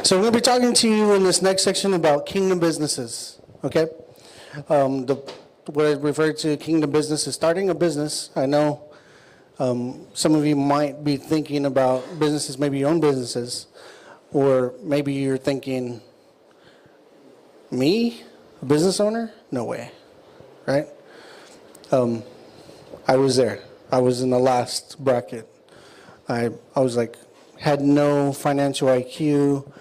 So I'm going to be talking to you in this next section about kingdom businesses, okay? What I refer to kingdom business is starting a business. I know some of you might be thinking about businesses, maybe your own businesses, or maybe you're thinking, me, a business owner? No way, right? I was there. I was in the last bracket. I was like, had no financial IQ.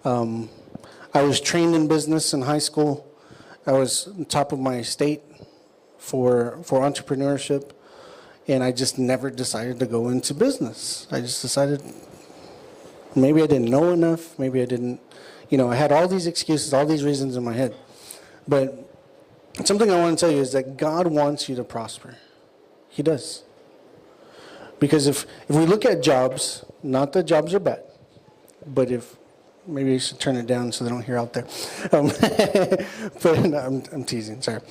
I was trained in business in high school. I was on top of my state for entrepreneurship, and I just never decided to go into business. I just decided maybe I didn't know enough, maybe I didn't, I had all these excuses, all these reasons in my head. But something I want to tell you is that God wants you to prosper. He does. Because if we look at jobs, not that jobs are bad, but maybe you should turn it down so they don't hear out there. But no, I'm teasing, sorry.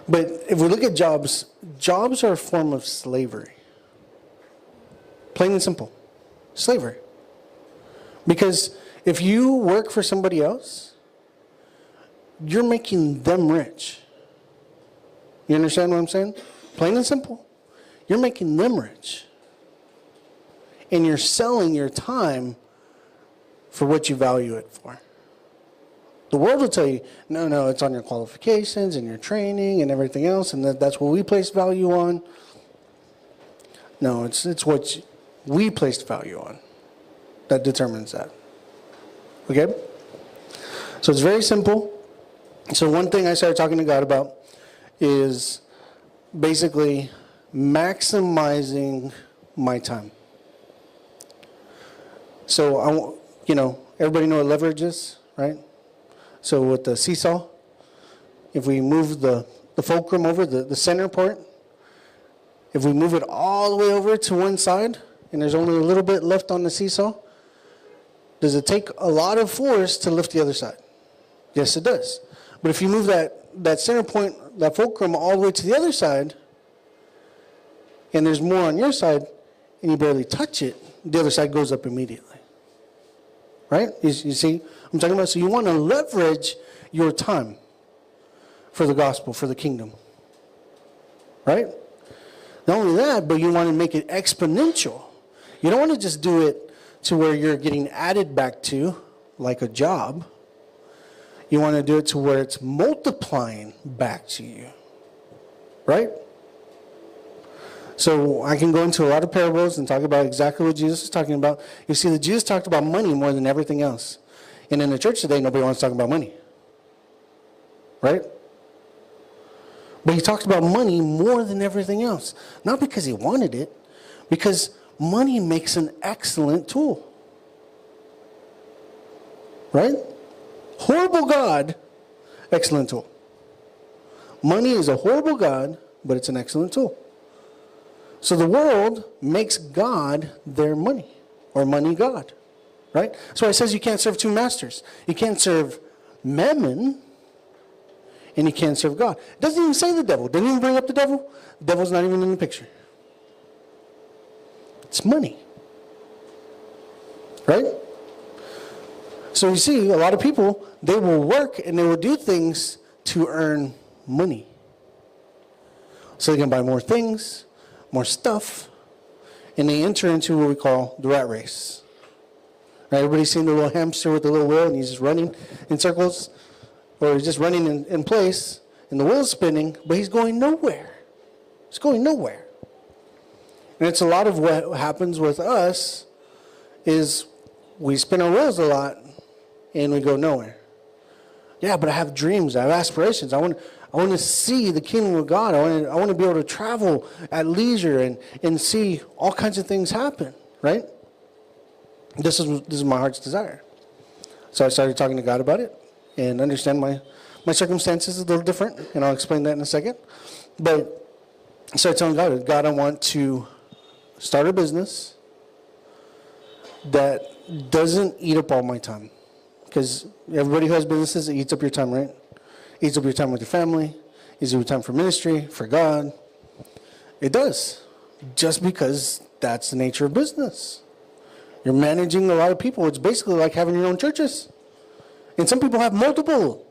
But if we look at jobs are a form of slavery. Plain and simple. Slavery. Because if you work for somebody else, you're making them rich. You understand what I'm saying? Plain and simple. You're making them rich. And you're selling your time for what you value it for. The world will tell you, no, it's on your qualifications and your training and everything else, and that's what we place value on. No, it's what we placed value on that determines that. Okay? So it's very simple. So one thing I started talking to God about is basically maximizing my time. So, everybody know what leverage is, right? So with the seesaw, if we move the fulcrum over, the center part, if we move it all the way over to one side, and there's only a little bit left on the seesaw, does it take a lot of force to lift the other side? Yes, it does. But if you move that center point, that fulcrum, all the way to the other side, and there's more on your side, and you barely touch it, the other side goes up immediately. Right? You see what I'm talking about? So you want to leverage your time for the gospel, for the kingdom. Right? Not only that, but you want to make it exponential. You don't want to just do it to where you're getting added back to, like a job. You want to do it to where it's multiplying back to you. Right? So I can go into a lot of parables and talk about exactly what Jesus is talking about. You see that Jesus talked about money more than everything else. And in the church today, nobody wants to talk about money. Right? But he talked about money more than everything else. Not because he wanted it, because money makes an excellent tool. Right? Horrible God, excellent tool. Money is a horrible God, but it's an excellent tool. So the world makes God their money, or money God, right? So it says you can't serve two masters. You can't serve mammon, and you can't serve God. It doesn't even say the devil. Doesn't even bring up the devil. The devil's not even in the picture. It's money, right? So you see, a lot of people, they will work and they will do things to earn money. So they can buy more things, more stuff, and they enter into what we call the rat race. Right? Everybody's seen the little hamster with the little wheel, and he's just running in circles, or he's just running in place, and the wheel's spinning, but he's going nowhere. It's going nowhere. And it's a lot of what happens with us is we spin our wheels a lot, and we go nowhere. Yeah, but I have dreams. I have aspirations. I want to see the kingdom of God. I want to be able to travel at leisure and see all kinds of things happen, right? This is my heart's desire. So I started talking to God about it and understand my circumstances is a little different, and I'll explain that in a second. But I started telling God, I want to start a business that doesn't eat up all my time. Because everybody who has businesses, it eats up your time, right? Eats up your time with your family, eats up your time for ministry, for God. It does. Just because that's the nature of business. You're managing a lot of people. It's basically like having your own churches. And some people have multiple.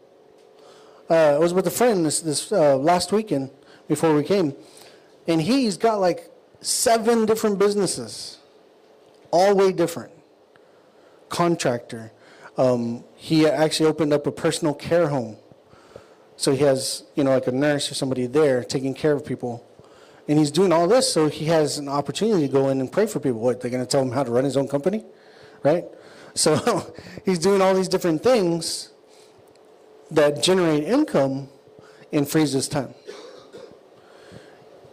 I was with a friend this last weekend before we came, and he's got like 7 different businesses, all way different. Contractor. He actually opened up a personal care home. So he has, like a nurse or somebody there taking care of people. And he's doing all this so he has an opportunity to go in and pray for people. What, they're going to tell him how to run his own company? Right? So he's doing all these different things that generate income and frees his time.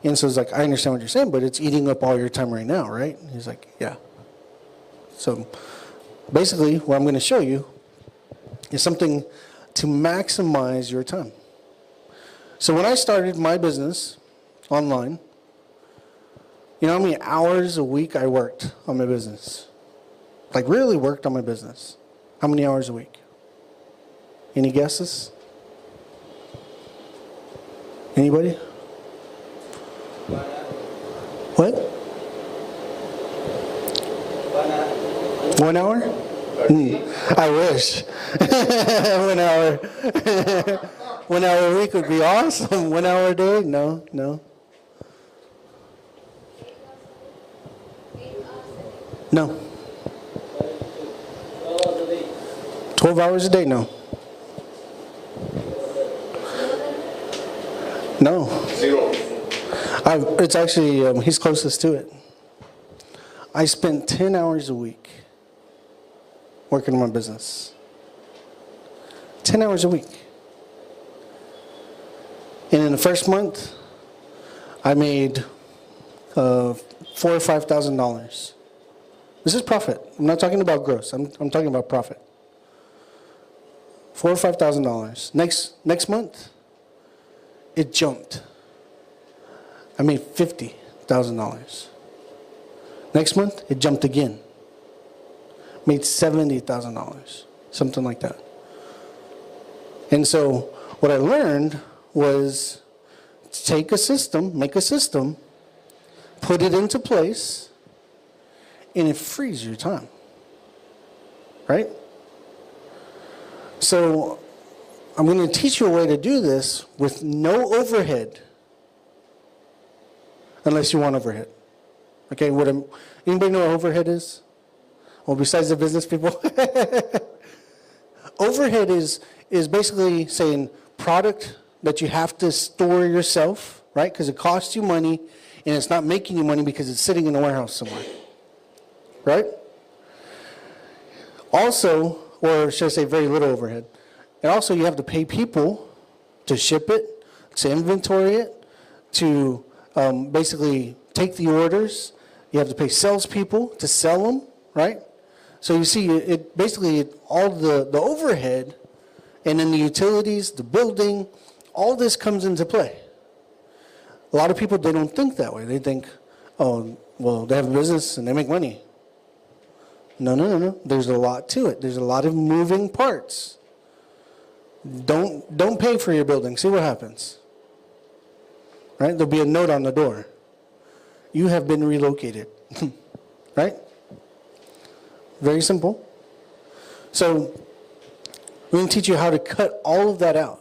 And so it's like, I understand what you're saying, but it's eating up all your time right now, right? He's like, yeah. So basically, what I'm going to show you is something to maximize your time. So when I started my business online, you know how many hours a week I worked on my business? Like really worked on my business. How many hours a week? Any guesses? Anybody? What? 1 hour? I wish. 1 hour. 1 hour a week would be awesome. 1 hour a day? No. 12 hours a day? No. Zero. It's actually, he's closest to it. I spent 10 hours a week working on my business. 10 hours a week. And in the first month, I made $4,000 or $5,000. This is profit. I'm not talking about gross. I'm talking about profit. $4,000 or $5,000. Next month, it jumped. I made $50,000. Next month, it jumped again. Made $70,000, something like that. And so what I learned was to take a system, make a system, put it into place, and it frees your time. Right? So I'm going to teach you a way to do this with no overhead. Unless you want overhead. Okay, anybody know what overhead is? Well, besides the business people? Overhead is basically saying product that you have to store yourself, right? Because it costs you money, and it's not making you money because it's sitting in a warehouse somewhere. Right? Also, or should I say very little overhead. And also you have to pay people to ship it, to inventory it, to basically take the orders. You have to pay salespeople to sell them, right? So you see, it basically all the overhead, and then the utilities, the building, all this comes into play. A lot of people, they don't think that way. They think, oh, well, they have a business and they make money. No. There's a lot to it. There's a lot of moving parts. Don't pay for your building. See what happens. Right? There'll be a note on the door. You have been relocated. Right? Very simple. So we're going to teach you how to cut all of that out.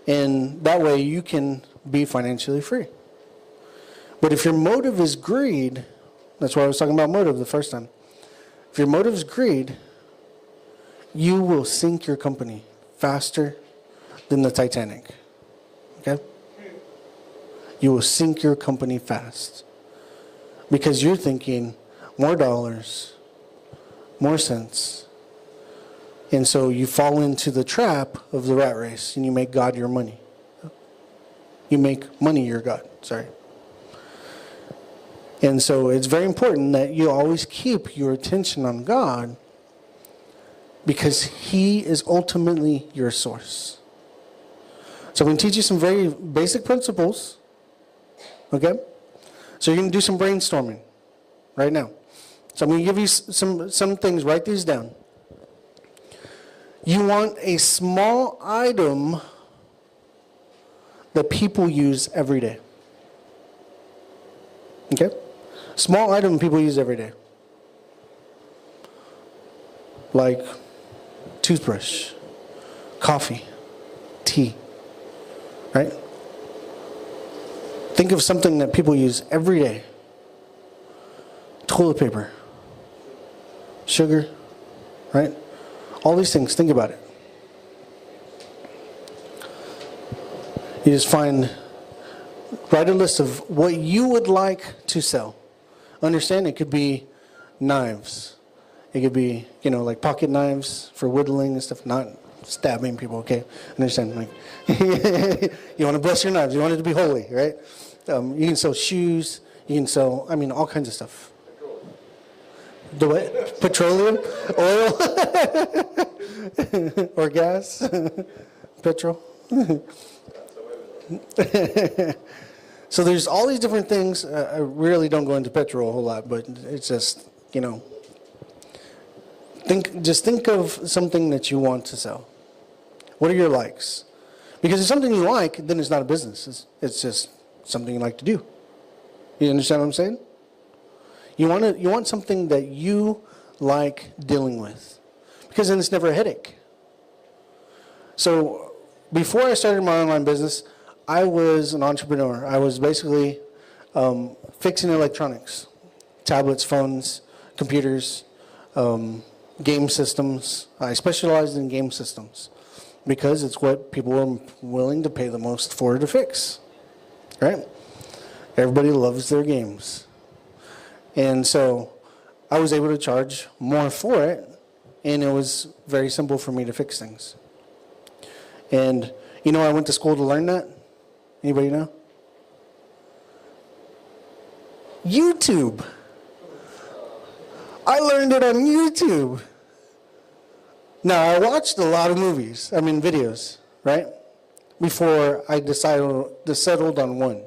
And that way you can be financially free. But if your motive is greed, that's why I was talking about motive the first time. If your motive is greed, you will sink your company faster than the Titanic. Okay? You will sink your company fast. Because you're thinking more dollars, more cents. And so you fall into the trap of the rat race and you make God your money. You make money your God. Sorry. And so it's very important that you always keep your attention on God because He is ultimately your source. So I'm going to teach you some very basic principles. Okay? So you're going to do some brainstorming right now. So I'm going to give you some things. Write these down. You want a small item that people use every day. Okay? Small item people use every day. like toothbrush, coffee, tea, right? Think of something that people use every day. Toilet paper, sugar, right? All these things, think about it. You just write a list of what you would like to sell. Understand, it could be knives. It could be, like pocket knives for whittling and stuff, not stabbing people, okay? Understand, like, you want to bless your knives. You want it to be holy, right? You can sell shoes. You can sell, all kinds of stuff. The what? Petroleum? Oil? Or gas? Petrol? So there's all these different things. I really don't go into petrol a whole lot, but it's just, think of something that you want to sell. What are your likes? Because if something you like, then it's not a business. It's just something you like to do. You understand what I'm saying? You want something that you like dealing with, because then it's never a headache. So before I started my online business, I was an entrepreneur. I was basically fixing electronics, tablets, phones, computers, game systems. I specialized in game systems because it's what people were willing to pay the most for to fix, right? Everybody loves their games. And so I was able to charge more for it, and it was very simple for me to fix things. And I went to school to learn that. Anybody know? YouTube. I learned it on YouTube. Now, I watched a lot of movies, videos, right? Before I settled on one.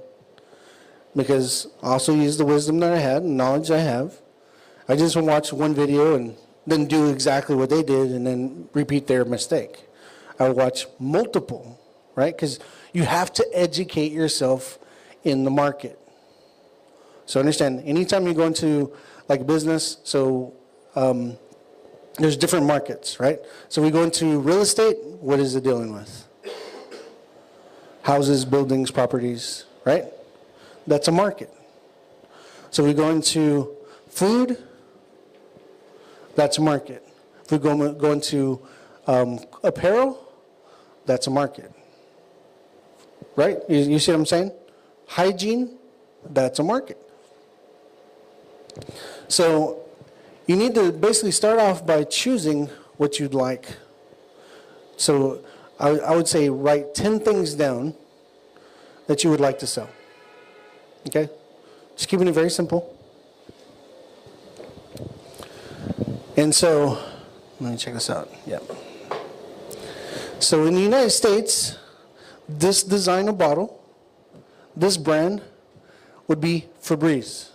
Because I also used the wisdom that I had and knowledge I have. I just watch one video and then do exactly what they did and then repeat their mistake. I would watch multiple, right? Because you have to educate yourself in the market. So understand, anytime you go into like business, so there's different markets, right? So we go into real estate, what is it dealing with? Houses, buildings, properties, right? That's a market. So we go into food, that's a market. If we go into apparel, that's a market. Right? You see what I'm saying? Hygiene, that's a market. So you need to basically start off by choosing what you'd like. So I would say write 10 things down that you would like to sell. Okay? Just keeping it very simple. And so, let me check this out. Yep. So in the United States, this design of bottle, this brand, would be Febreze.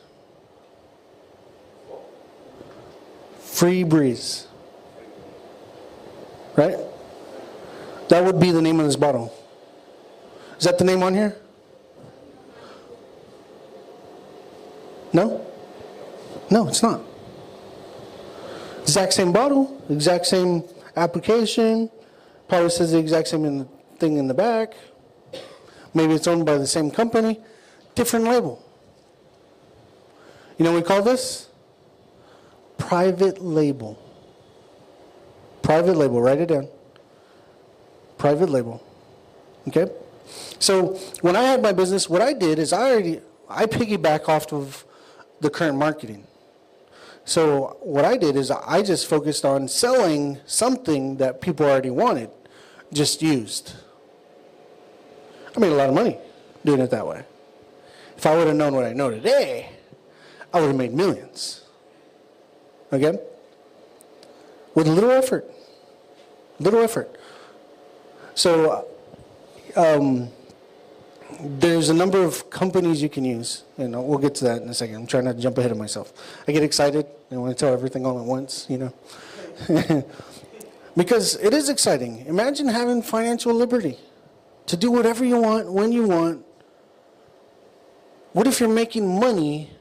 Free Breeze. Right? That would be the name of this bottle. Is that the name on here? No? No, it's not. Exact same bottle, exact same application, probably says the exact same thing in the back. Maybe it's owned by the same company, different label. You know what we call this? Private label. Private label, write it down. Private label. Okay? So when I had my business, what I did is I piggyback off of the current marketing. So what I did is I just focused on selling something that people already wanted, just used. I made a lot of money doing it that way. If I would have known what I know today, I would have made millions. Okay? With little effort. Little effort. So there's a number of companies you can use, and we'll get to that in a second. I'm trying not to jump ahead of myself. I get excited and I want to tell everything all at once, because it is exciting. Imagine having financial liberty to do whatever you want, when you want. What if you're making money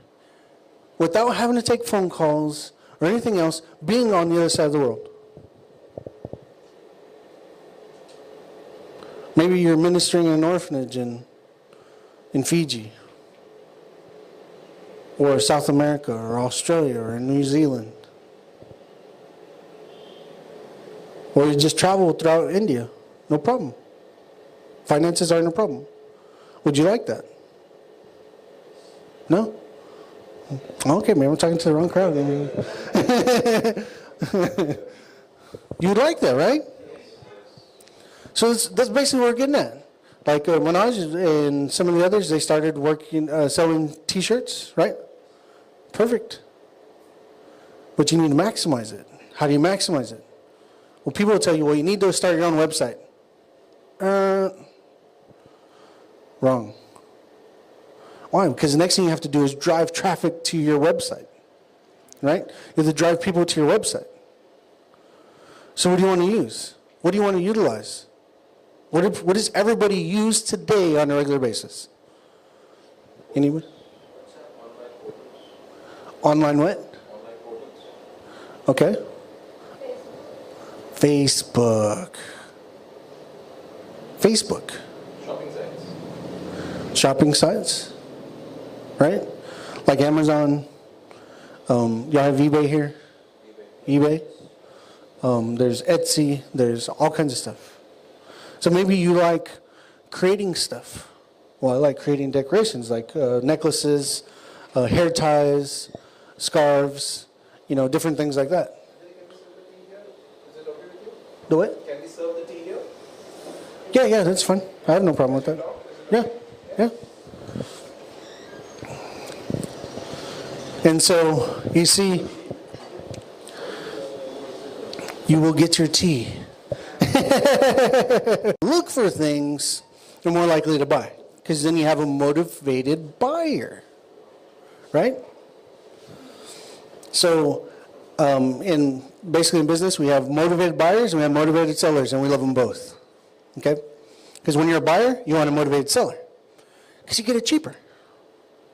without having to take phone calls or anything else, being on the other side of the world? Maybe you're ministering in an orphanage in Fiji, or South America, or Australia, or in New Zealand. Or you just travel throughout India. No problem. Finances aren't a problem. Would you like that? No? Okay, maybe I'm talking to the wrong crowd. You'd like that, right? So that's basically what we're getting at. Like when I was and some of the others, they started working, selling T-shirts, right? Perfect. But you need to maximize it. How do you maximize it? Well, people will tell you, well, you need to start your own website. Wrong. Why? Because the next thing you have to do is drive traffic to your website, right? You have to drive people to your website. So what do you want to use? What do you want to utilize? What does everybody use today on a regular basis? Anybody? Online what? Okay. Facebook. Facebook. Shopping sites. Shopping sites. Right? Like Amazon. Y'all have eBay here? eBay. There's Etsy. There's all kinds of stuff. So maybe you like creating stuff. Well, I like creating decorations like necklaces, hair ties, scarves, different things like that. The what? Can we serve the tea here? Yeah, that's fine. I have no problem with that. Yeah. And so, you see, you will get your tea. Look for things you're more likely to buy, because then you have a motivated buyer, right? So, basically in business, we have motivated buyers and we have motivated sellers, and we love them both. Okay? Because when you're a buyer, you want a motivated seller, because you get it cheaper,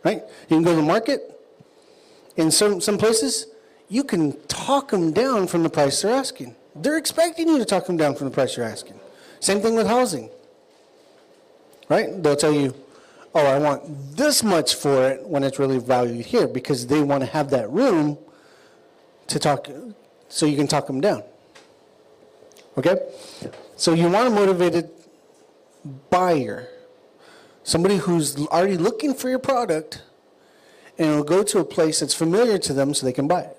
right? You can go to the market. In some places, you can talk them down from the price they're asking. They're expecting you to talk them down from the price you're asking. Same thing with housing, right? They'll tell you, oh, I want this much for it, when it's really valued here, because they want to have that room to talk, so you can talk them down. Okay? So you want a motivated buyer, somebody who's already looking for your product, and will go to a place that's familiar to them so they can buy it.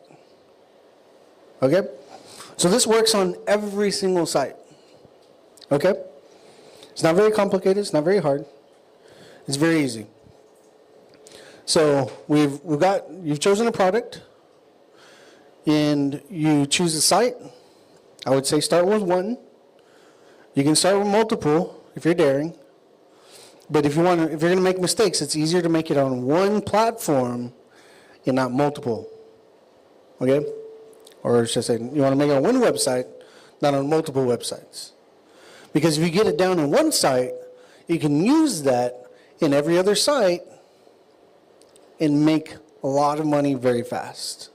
Okay? So this works on every single site. Okay? It's not very complicated, it's not very hard. It's very easy. So you've chosen a product, and you choose a site. I would say start with one. You can start with multiple if you're daring. But if you're going to make mistakes, it's easier to make it on one platform and not multiple. Okay? Or should I say, you want to make it on one website, not on multiple websites. Because if you get it down in one site, you can use that in every other site and make a lot of money very fast.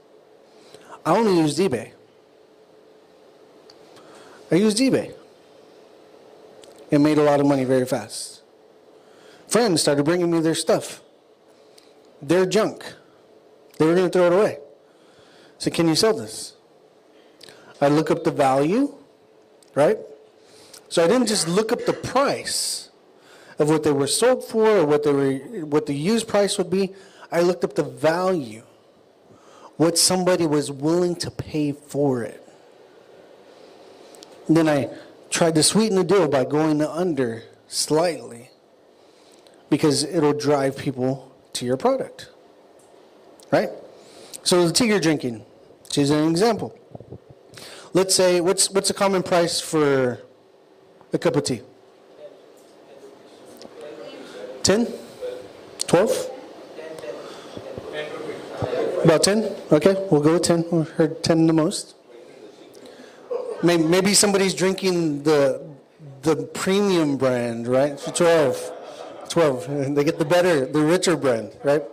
I only used eBay. I used eBay and made a lot of money very fast. Friends started bringing me their stuff, their junk. They were going to throw it away. So, can you sell this? I look up the value, right? So I didn't just look up the price of what they were sold for or what the used price would be. I looked up the value, what somebody was willing to pay for it. And then I tried to sweeten the deal by going under slightly, because it'll drive people to your product, right? So the tea you're drinking, choose an example. Let's say, what's a common price for a cup of tea? 10? 12? About 10? Okay, we'll go with 10. We heard 10 the most. Maybe somebody's drinking the premium brand, right? For 12. 12. And they get the richer brand, right?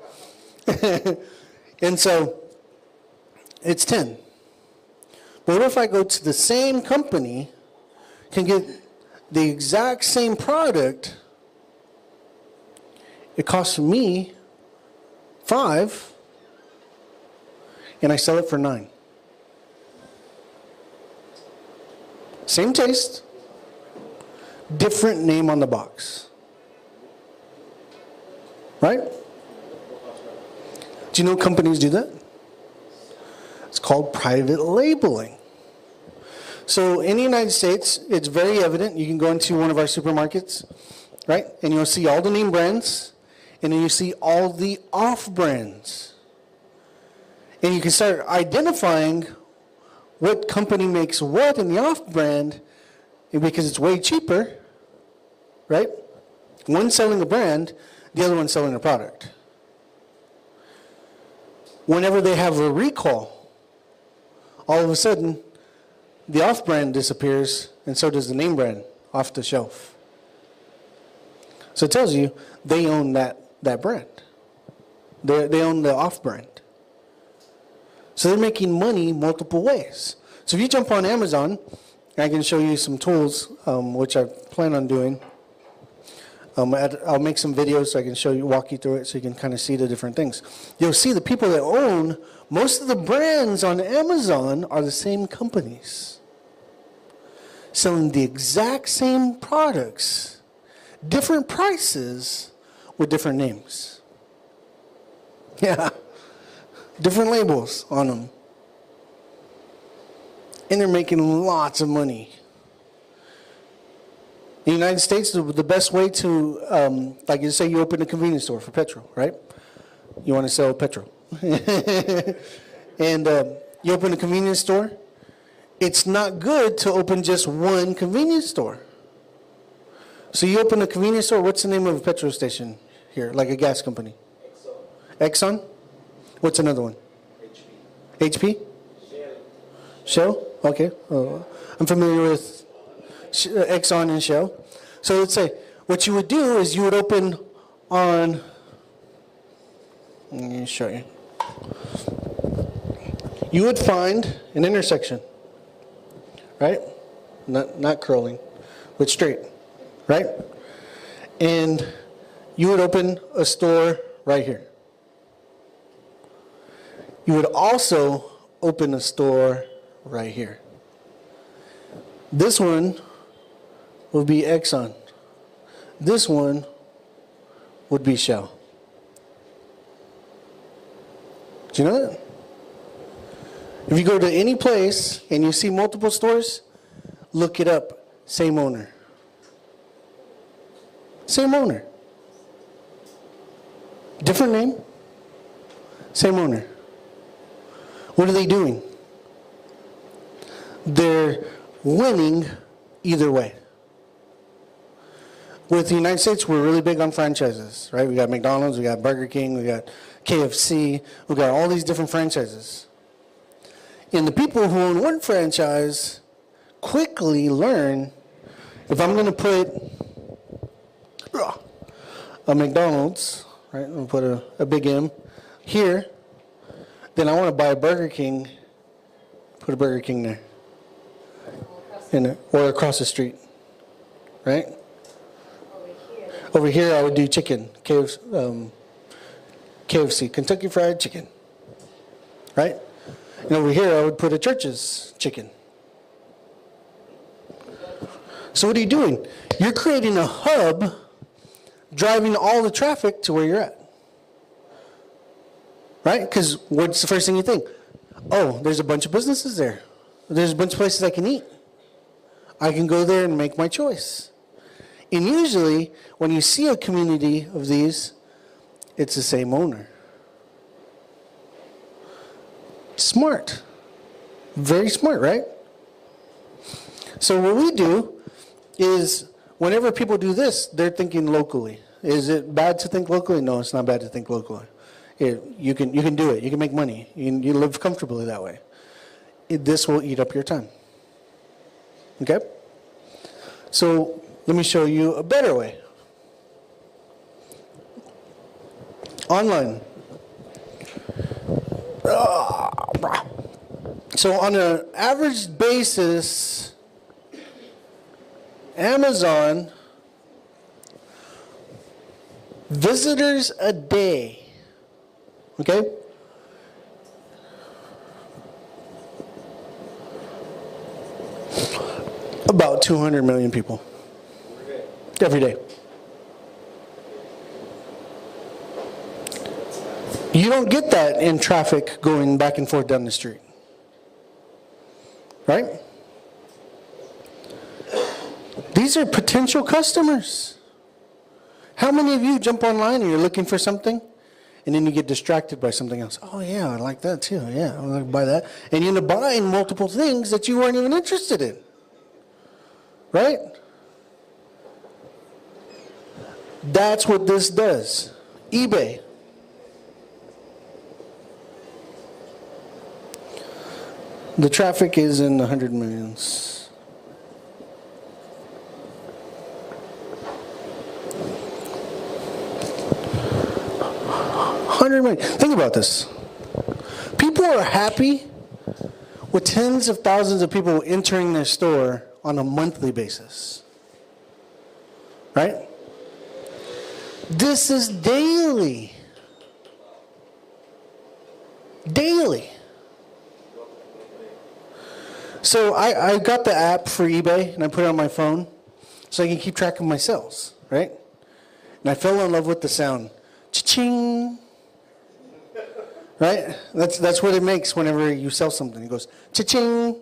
And so it's 10. But what if I go to the same company, can get the exact same product, it costs me 5, and I sell it for 9. Same taste, different name on the box. Right? Do you know companies do that? It's called private labeling. So in the United States, it's very evident. You can go into one of our supermarkets, right? And you'll see all the name brands, and then you see all the off-brands. And you can start identifying what company makes what in the off-brand, because it's way cheaper, right? One selling a brand, the other one selling a product. Whenever they have a recall, all of a sudden, the off-brand disappears, and so does the name brand off the shelf. So it tells you they own that brand. They own the off-brand. So they're making money multiple ways. So if you jump on Amazon, I can show you some tools, which I plan on doing. I'll make some videos so I can walk you through it so you can kind of see the different things. You'll see the people that own most of the brands on Amazon are the same companies, selling the exact same products, different prices with different names. Yeah, different labels on them. And they're making lots of money. In the United States, the best way to, like you say, you open a convenience store for petrol, right? You want to sell petrol. And you open a convenience store. It's not good to open just one convenience store. So you open a convenience store. What's the name of a petrol station here, like a gas company? Exxon? What's another one? HP? Shell? Okay. I'm familiar with Exxon and Shell. So let's say what you would do is you would open on, let me show you. You would find an intersection, right? Not curling, but straight, right? And you would open a store right here. You would also open a store right here. This one would be Exxon. This one would be Shell. Do you know that? If you go to any place and you see multiple stores, look it up. Same owner. Same owner. Different name. Same owner. What are they doing? They're winning either way. With the United States, we're really big on franchises, right? We got McDonald's, we got Burger King, we got KFC, we got all these different franchises. And the people who own one franchise quickly learn, if I'm going to put a McDonald's, right, I'm going to put a big M here, then I want to buy a Burger King, put a Burger King there. Or across the street, right? Over here, I would do chicken, KFC, Kentucky Fried Chicken, right? And over here, I would put a Church's chicken. So what are you doing? You're creating a hub, driving all the traffic to where you're at, right? Because what's the first thing you think? Oh, there's a bunch of businesses there. There's a bunch of places I can eat. I can go there and make my choice. And usually, when you see a community of these, it's the same owner. Smart. Very smart, right? So what we do is, whenever people do this, they're thinking locally. Is it bad to think locally? No, it's not bad to think locally. You can do it. You can make money. You live comfortably that way. This will eat up your time. Okay? So let me show you a better way. Online. So on an average basis, Amazon, visitors a day, okay? About 200 million people. Every day. You don't get that in traffic going back and forth down the street. Right? These are potential customers. How many of you jump online and you're looking for something and then you get distracted by something else? Oh yeah, I like that too. Yeah, I'm going to buy that. And you end up buying multiple things that you weren't even interested in. Right? That's what this does. eBay. The traffic is in the 100 millions. Think about this. People are happy with tens of thousands of people entering their store on a monthly basis. Right? This is daily. Daily. So I got the app for eBay and I put it on my phone so I can keep track of my sales, right? And I fell in love with the sound. Cha-ching. Right? That's what it makes whenever you sell something. It goes cha-ching.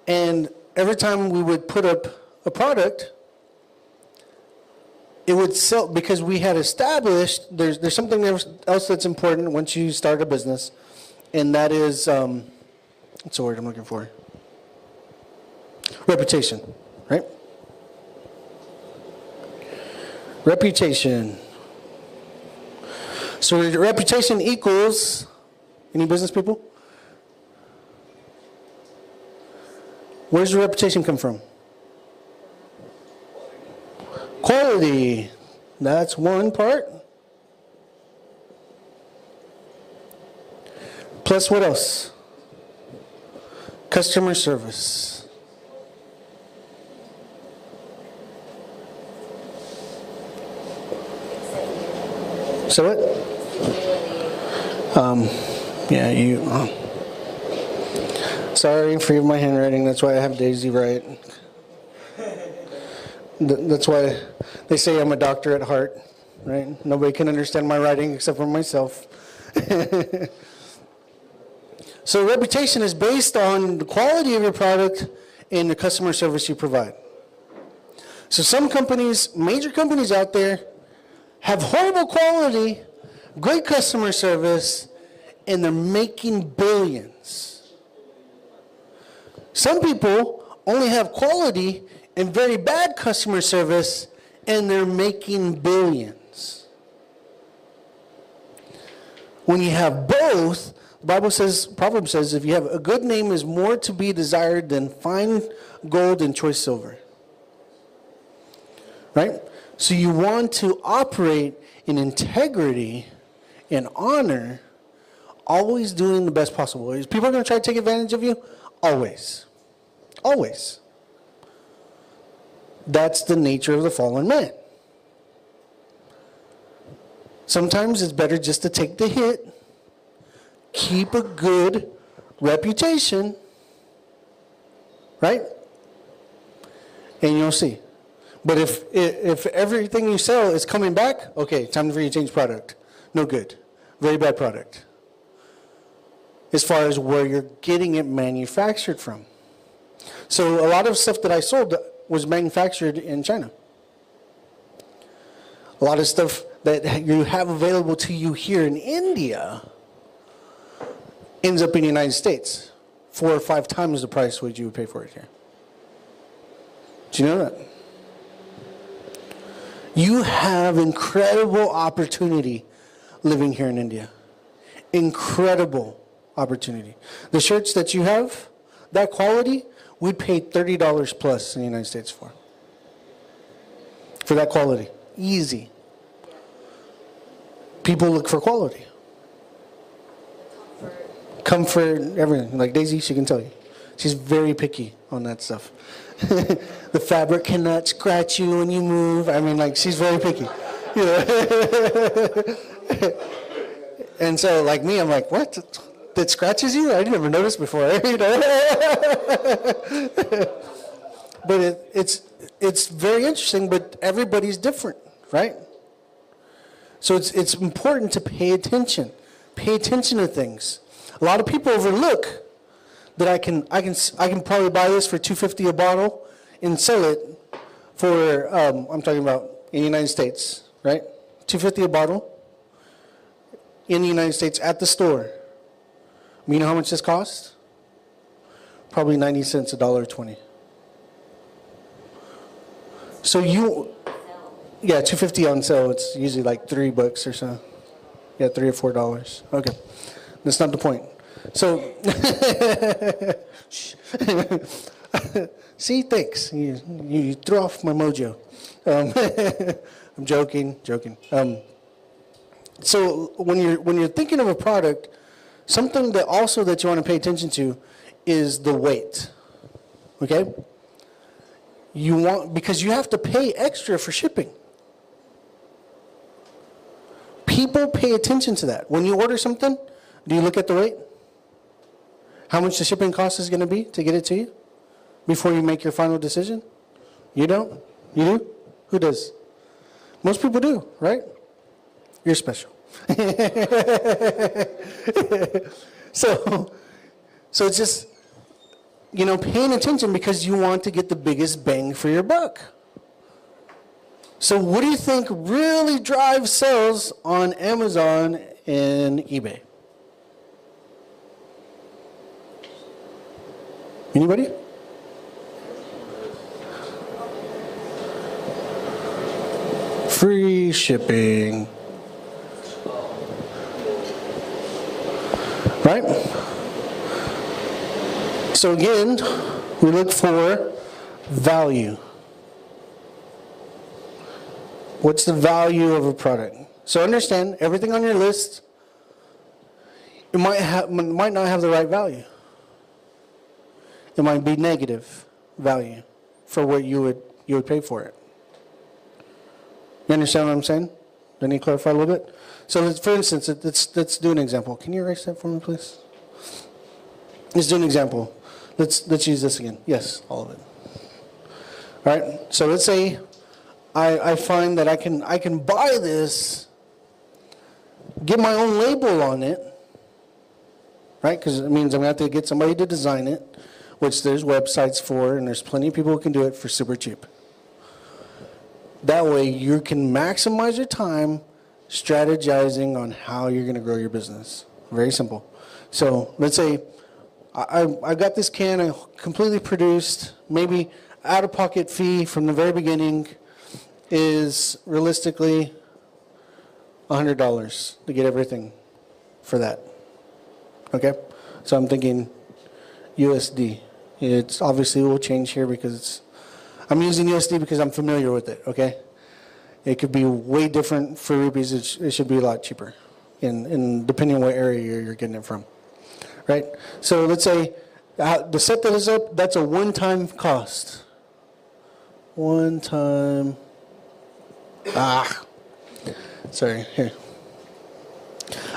And every time we would put up a product, it would sell, because we had established, there's something else that's important once you start a business, and that is, what's the word I'm looking for? Reputation, right? Reputation. So reputation equals, any business people? Where does the reputation come from? Quality. That's one part. Plus what else? Customer service. So what? Yeah, you. Sorry, forgive my handwriting. That's why I have Daisy write. That's why they say I'm a doctor at heart, right? Nobody can understand my writing except for myself. So reputation is based on the quality of your product and the customer service you provide. So some companies, major companies out there, have horrible quality, great customer service, and they're making billions. Some people only have quality and very bad customer service, and they're making billions. When you have both, the Bible says, Proverbs says, if you have a good name is more to be desired than fine gold and choice silver. Right? So you want to operate in integrity and honor, always doing the best possible. Is people going to try to take advantage of you? Always. Always. That's the nature of the fallen man. Sometimes it's better just to take the hit, keep a good reputation, right? And you'll see. But if everything you sell is coming back, okay, time for you to change product. No good. Very bad product. As far as where you're getting it manufactured from. So a lot of stuff that I sold was manufactured in China. A lot of stuff that you have available to you here in India ends up in the United States. 4 or 5 times the price what you would pay for it here. Do you know that? You have incredible opportunity living here in India. Incredible opportunity. The shirts that you have, that quality, we'd pay $30 plus in the United States for. For that quality. Easy. People look for quality. Comfort, everything. Like Daisy, she can tell you. She's very picky on that stuff. The fabric cannot scratch you when you move. I mean, like, she's very picky. You know? And so, like me, I'm like, what? That scratches you? I never noticed before. You know? But it's very interesting, but everybody's different, right? So it's important to pay attention. Pay attention to things. A lot of people overlook that I can probably buy this for $2.50 a bottle and sell it for I'm talking about in the United States, right? $2.50 a bottle in the United States at the store. You know how much this costs? Probably 90 cents, $1.20. So yeah, $2.50 on sale. It's usually like $3 or so. Yeah, $3 or $4. Okay, that's not the point. So, see, thanks. You threw off my mojo. I'm joking. So when you're thinking of a product, something that you want to pay attention to is the weight. Okay? Because you have to pay extra for shipping. People pay attention to that. When you order something, do you look at the weight? How much the shipping cost is going to be to get it to you before you make your final decision? You don't? You do? Who does? Most people do, right? You're special. So it's just, paying attention because you want to get the biggest bang for your buck. So what do you think really drives sales on Amazon and eBay? Anybody? Free shipping. Right? So again, we look for value. What's the value of a product? So understand, everything on your list, it might not have the right value. It might be negative value for what you would pay for it. You understand what I'm saying? Do I need to clarify a little bit? So for instance, let's do an example. Can you erase that for me, please? Let's do an example. Let's use this again. Yes, all of it. All right. So let's say I find that I can buy this, get my own label on it, right? Because it means I'm going to have to get somebody to design it, which there's websites for, and there's plenty of people who can do it for super cheap. That way you can maximize your time strategizing on how you're going to grow your business. Very simple. So let's say I got this can, I completely produced, maybe out-of-pocket fee from the very beginning is realistically $100 to get everything for that. Okay? So I'm thinking USD. It's obviously will change here because I'm using USD because I'm familiar with it, okay? It could be way different for rupees. It should be a lot cheaper in depending on what area you're getting it from, right? So let's say to set this up, that's a one-time cost. One-time, sorry, here.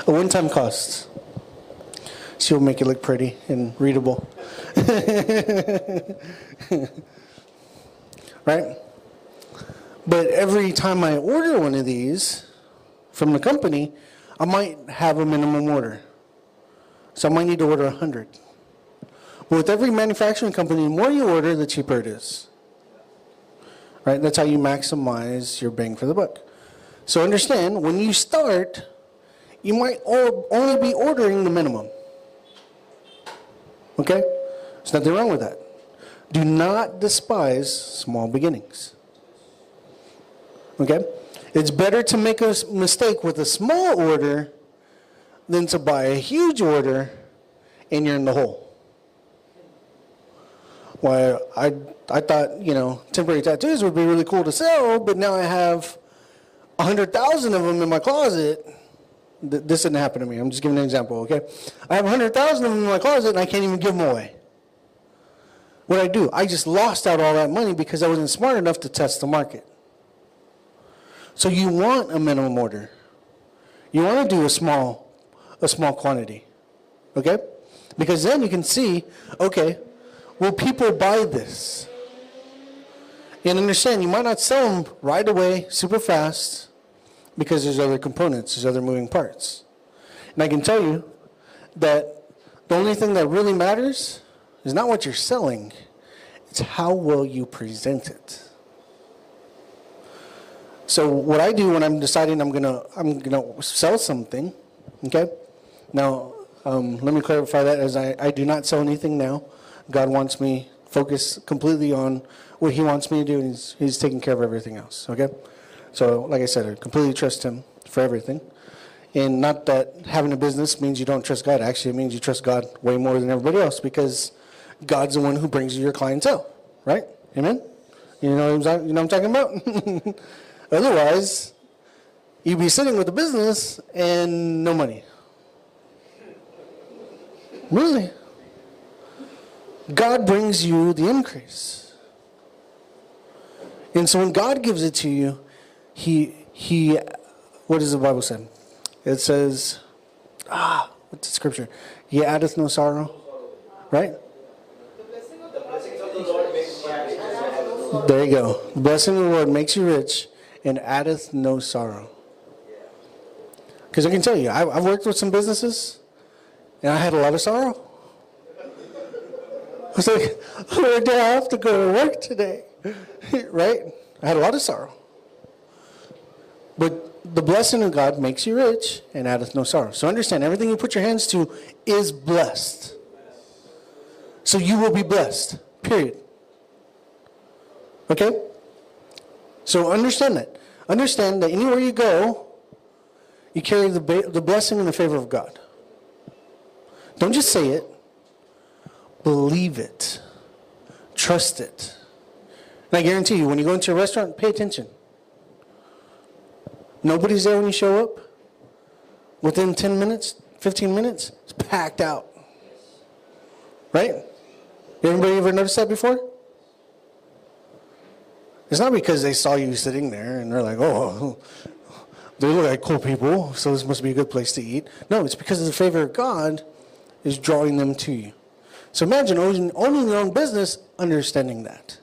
A one-time cost. She'll make it look pretty and readable. Right? But every time I order one of these from the company, I might have a minimum order. So I might need to order 100. But with every manufacturing company, the more you order, the cheaper it is. Right? That's how you maximize your bang for the buck. So understand, when you start, you might only be ordering the minimum. Okay? There's nothing wrong with that. Do not despise small beginnings. Okay? It's better to make a mistake with a small order than to buy a huge order and you're in the hole. Well, I thought, temporary tattoos would be really cool to sell, but now I have 100,000 of them in my closet. This didn't happen to me. I'm just giving an example, okay? I have 100,000 of them in my closet and I can't even give them away. What I do? I just lost out all that money because I wasn't smart enough to test the market. So you want a minimum order. You want to do a small quantity, okay? Because then you can see, okay, will people buy this? And understand, you might not sell them right away, super fast, because there's other components, there's other moving parts. And I can tell you that the only thing that really matters is not what you're selling, it's how well you present it. So what I do when I'm deciding I'm gonna sell something, okay? Now, let me clarify that as I do not sell anything now. God wants me focused completely on what He wants me to do, and He's taking care of everything else, okay? So, like I said, I completely trust Him for everything. And not that having a business means you don't trust God. Actually, it means you trust God way more than everybody else because God's the one who brings you your clientele, right? Amen? You know what I'm talking about? Otherwise, you'd be sitting with a business and no money. Really? God brings you the increase. And so when God gives it to you, He what does the Bible say? It says, what's the scripture? He addeth no sorrow, right? There you go. The blessing of the Lord makes you rich and addeth no sorrow. Because I can tell you, I've worked with some businesses, and I had a lot of sorrow. I was like, Lord, do I have to go to work today? Right? I had a lot of sorrow. But the blessing of God makes you rich and addeth no sorrow. So understand, everything you put your hands to is blessed. So you will be blessed, period. Okay? So understand that. Understand that anywhere you go, you carry the blessing and the favor of God. Don't just say it. Believe it. Trust it. And I guarantee you, when you go into a restaurant, pay attention. Nobody's there when you show up. Within 10 minutes, 15 minutes, it's packed out. Right? Anybody ever noticed that before? It's not because they saw you sitting there and they're like, oh, they look like cool people, so this must be a good place to eat. No, it's because of the favor of God is drawing them to you. So imagine owning your own business, understanding that.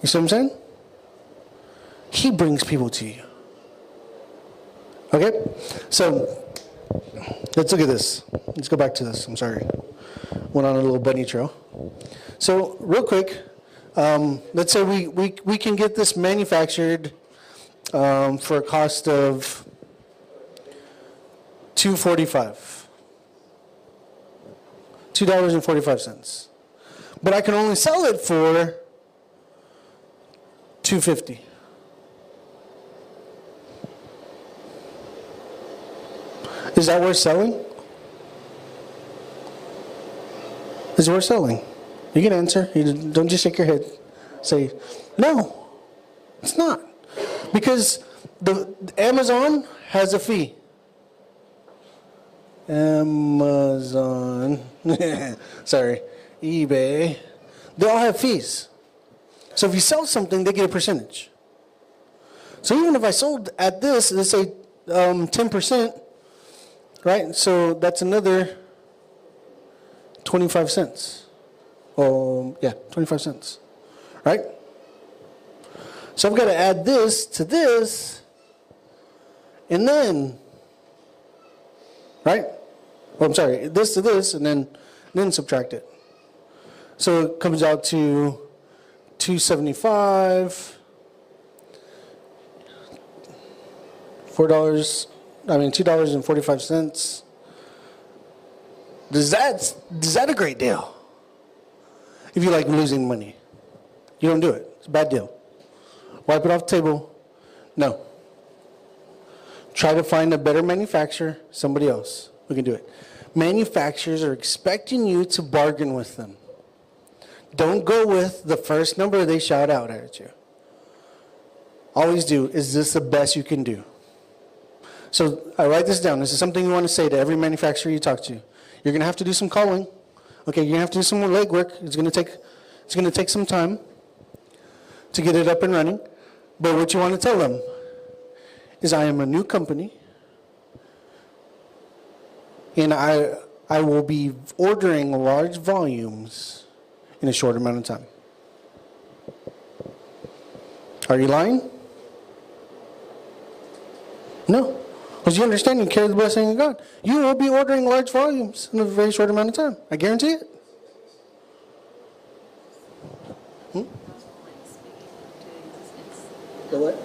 You see what I'm saying? He brings people to you. Okay? So, let's look at this. Let's go back to this. I'm sorry. Went on a little bunny trail. So, real quick, let's say we can get this manufactured for a cost of $2.45. $2.45. But I can only sell it for $2.50. Is that worth selling? Is it worth selling? You can answer. Don't just shake your head. Say, no, it's not. Because the Amazon has a fee. Amazon, sorry, eBay, they all have fees. So if you sell something, they get a percentage. So even if I sold at this, let's say 10%, right? So that's another 25 cents. Oh, yeah, 25 cents, right? So I've got to add this to this, and then, right? Oh, I'm sorry, this to this, and then subtract it. So it comes out to $2.75, $2.45. Is that a great deal? If you like losing money, you don't do it. It's a bad deal. Wipe it off the table. No. Try to find a better manufacturer, somebody else who can do it. Manufacturers are expecting you to bargain with them. Don't go with the first number they shout out at you. Always do, is this the best you can do? So I write this down. This is something you want to say to every manufacturer you talk to. You're going to have to do some calling. Okay, you're gonna have to do some more legwork. It's gonna take some time to get it up and running. But what you want to tell them is, I am a new company, and I will be ordering large volumes in a short amount of time. Are you lying? No. Because you understand, you carry the blessing of God. You will be ordering large volumes in a very short amount of time. I guarantee it. The what?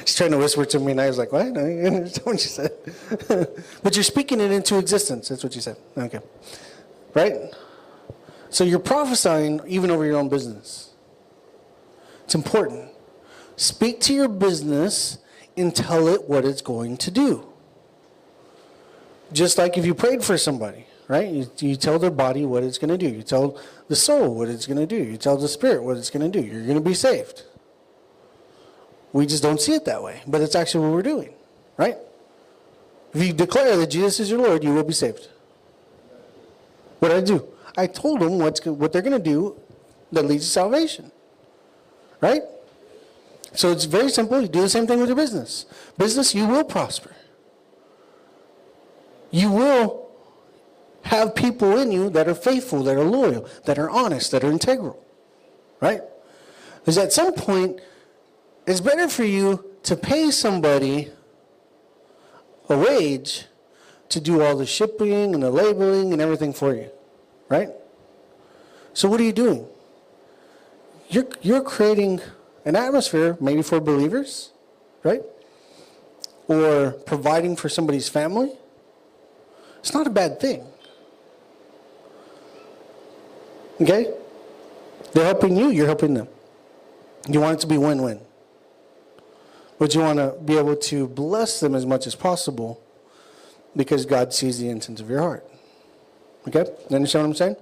She's trying to whisper to me, and I was like, what? I didn't understand what she said. But you're speaking it into existence. That's what you said. Okay. Right? So you're prophesying even over your own business. It's important. Speak to your business and tell it what it's going to do. Just like if you prayed for somebody, right? You tell their body what it's going to do. You tell the soul what it's going to do. You tell the spirit what it's going to do. You're going to be saved. We just don't see it that way, but it's actually what we're doing, right? If you declare that Jesus is your Lord, you will be saved. What did I do? I told them what they're going to do that leads to salvation, right? So it's very simple. You do the same thing with your business. Business, you will prosper. You will have people in you that are faithful, that are loyal, that are honest, that are integral, right? Because at some point, it's better for you to pay somebody a wage to do all the shipping and the labeling and everything for you, right? So what are you doing? You're creating an atmosphere maybe for believers, right? Or providing for somebody's family. It's not a bad thing. Okay? They're helping you, you're helping them. You want it to be win-win. But you want to be able to bless them as much as possible because God sees the intent of your heart. Okay? You understand what I'm saying?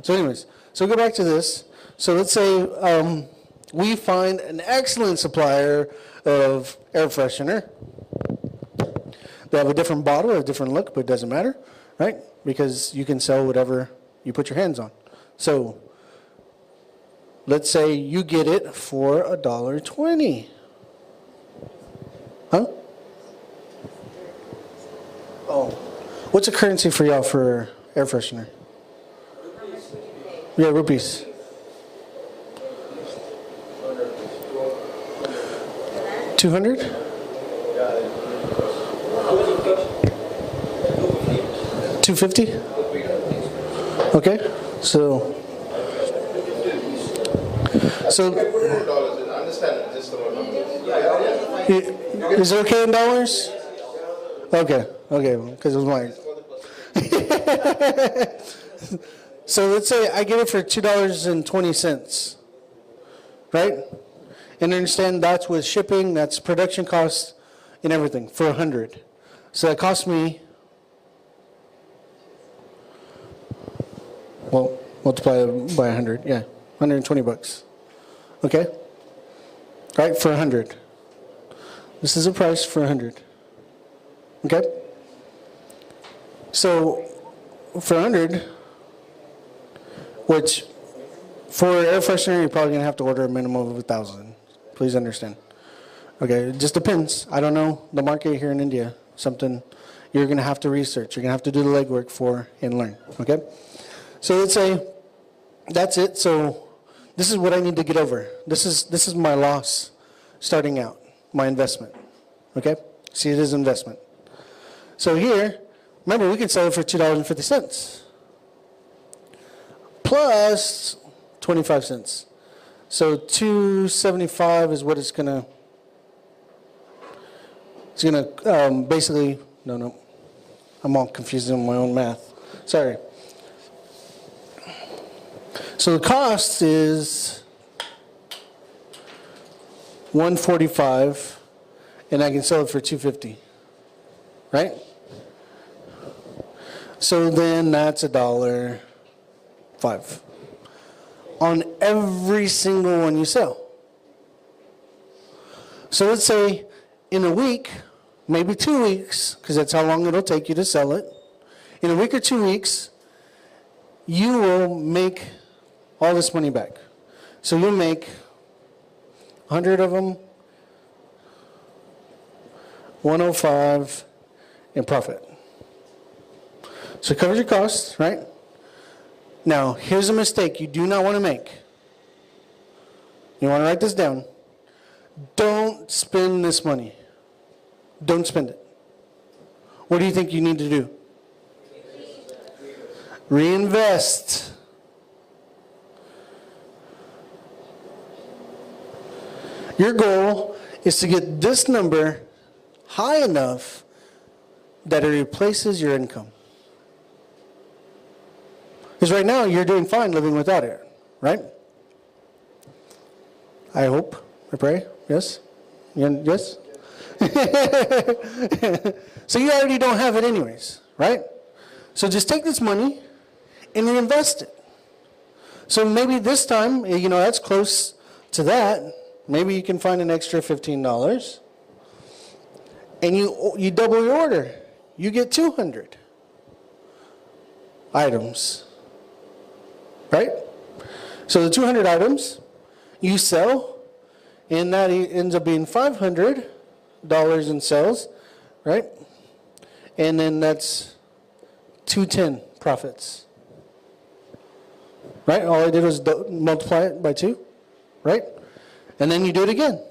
So anyways, so go back to this. So let's say we find an excellent supplier of air freshener. They have a different bottle, a different look, but it doesn't matter, right? Because you can sell whatever you put your hands on. So let's say you get it for $1.20. Huh? Oh. What's the currency for y'all for air freshener? Yeah, rupees. $200? $250? Okay. So is it okay in dollars? Okay, because it was mine. So let's say I get it for $2.20, right? And understand that's with shipping, that's production costs and everything for 100. So that cost me, well, multiply it by 100, yeah, 120 bucks. Okay? Right, for 100. This is a price for 100. Okay? So for 100, which for air freshener, you're probably going to have to order a minimum of 1,000. Please understand. Okay, it just depends. I don't know the market here in India. Something you're going to have to research. You're going to have to do the legwork for and learn. Okay? So let's say that's it. So this is what I need to get over. This is my loss starting out, my investment. Okay? See, it is investment. So here, remember, we can sell it for $2.50 plus 25 cents. So $2.75 is what it's gonna basically, no, I'm all confused in my own math. Sorry. So the cost is $1.45, and I can sell it for $2.50, right? So then that's $1.05 on every single one you sell. So let's say in a week, maybe 2 weeks, because that's how long it'll take you to sell it, In a week or 2 weeks, you will make all this money back. So you'll make 100 of them, 105 in profit. So it covers your costs, right? Now, here's a mistake you do not want to make. You want to write this down. Don't spend this money. Don't spend it. What do you think you need to do? Reinvest. Your goal is to get this number high enough that it replaces your income. Because right now, you're doing fine living without it, right? I hope, I pray, yes? Yes? So you already don't have it anyways, right? So just take this money and reinvest it. So maybe this time, that's close to that. Maybe you can find an extra $15. And you double your order. You get 200 items. Right? So the 200 items you sell, and that ends up being $500 in sales, right? And then that's 210 profits. Right? All I did was multiply it by 2, right? And then you do it again.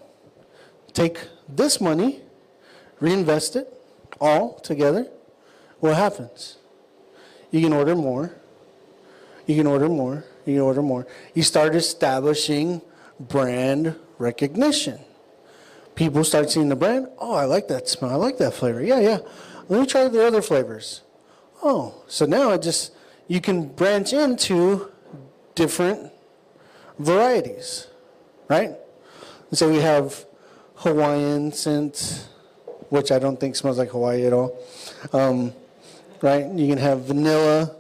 Take this money, reinvest it all together. What happens? You can order more. You can order more. You can order more. You start establishing brand recognition. People start seeing the brand. Oh, I like that smell. I like that flavor. Yeah. Let me try the other flavors. Oh, so now you can branch into different varieties, right? And so we have Hawaiian scent, which I don't think smells like Hawaii at all. Right? You can have vanilla,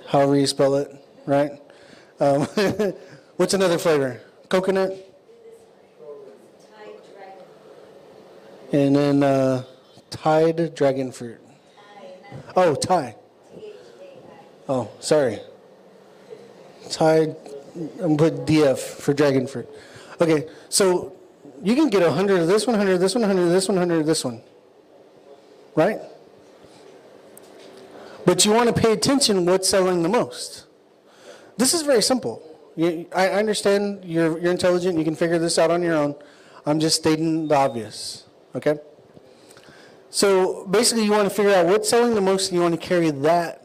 however you spell it, right? What's another flavor? Coconut? And then Tide dragon fruit. Oh, Thai. Oh, sorry. Tide, I'm put DF for dragon fruit. Okay, so you can get 100 of this one, 100 of this one, 100 of this one, 100 of this one. Right? But you want to pay attention what's selling the most. This is very simple. I understand you're intelligent. You can figure this out on your own. I'm just stating the obvious. Okay? So basically you want to figure out what's selling the most and you want to carry that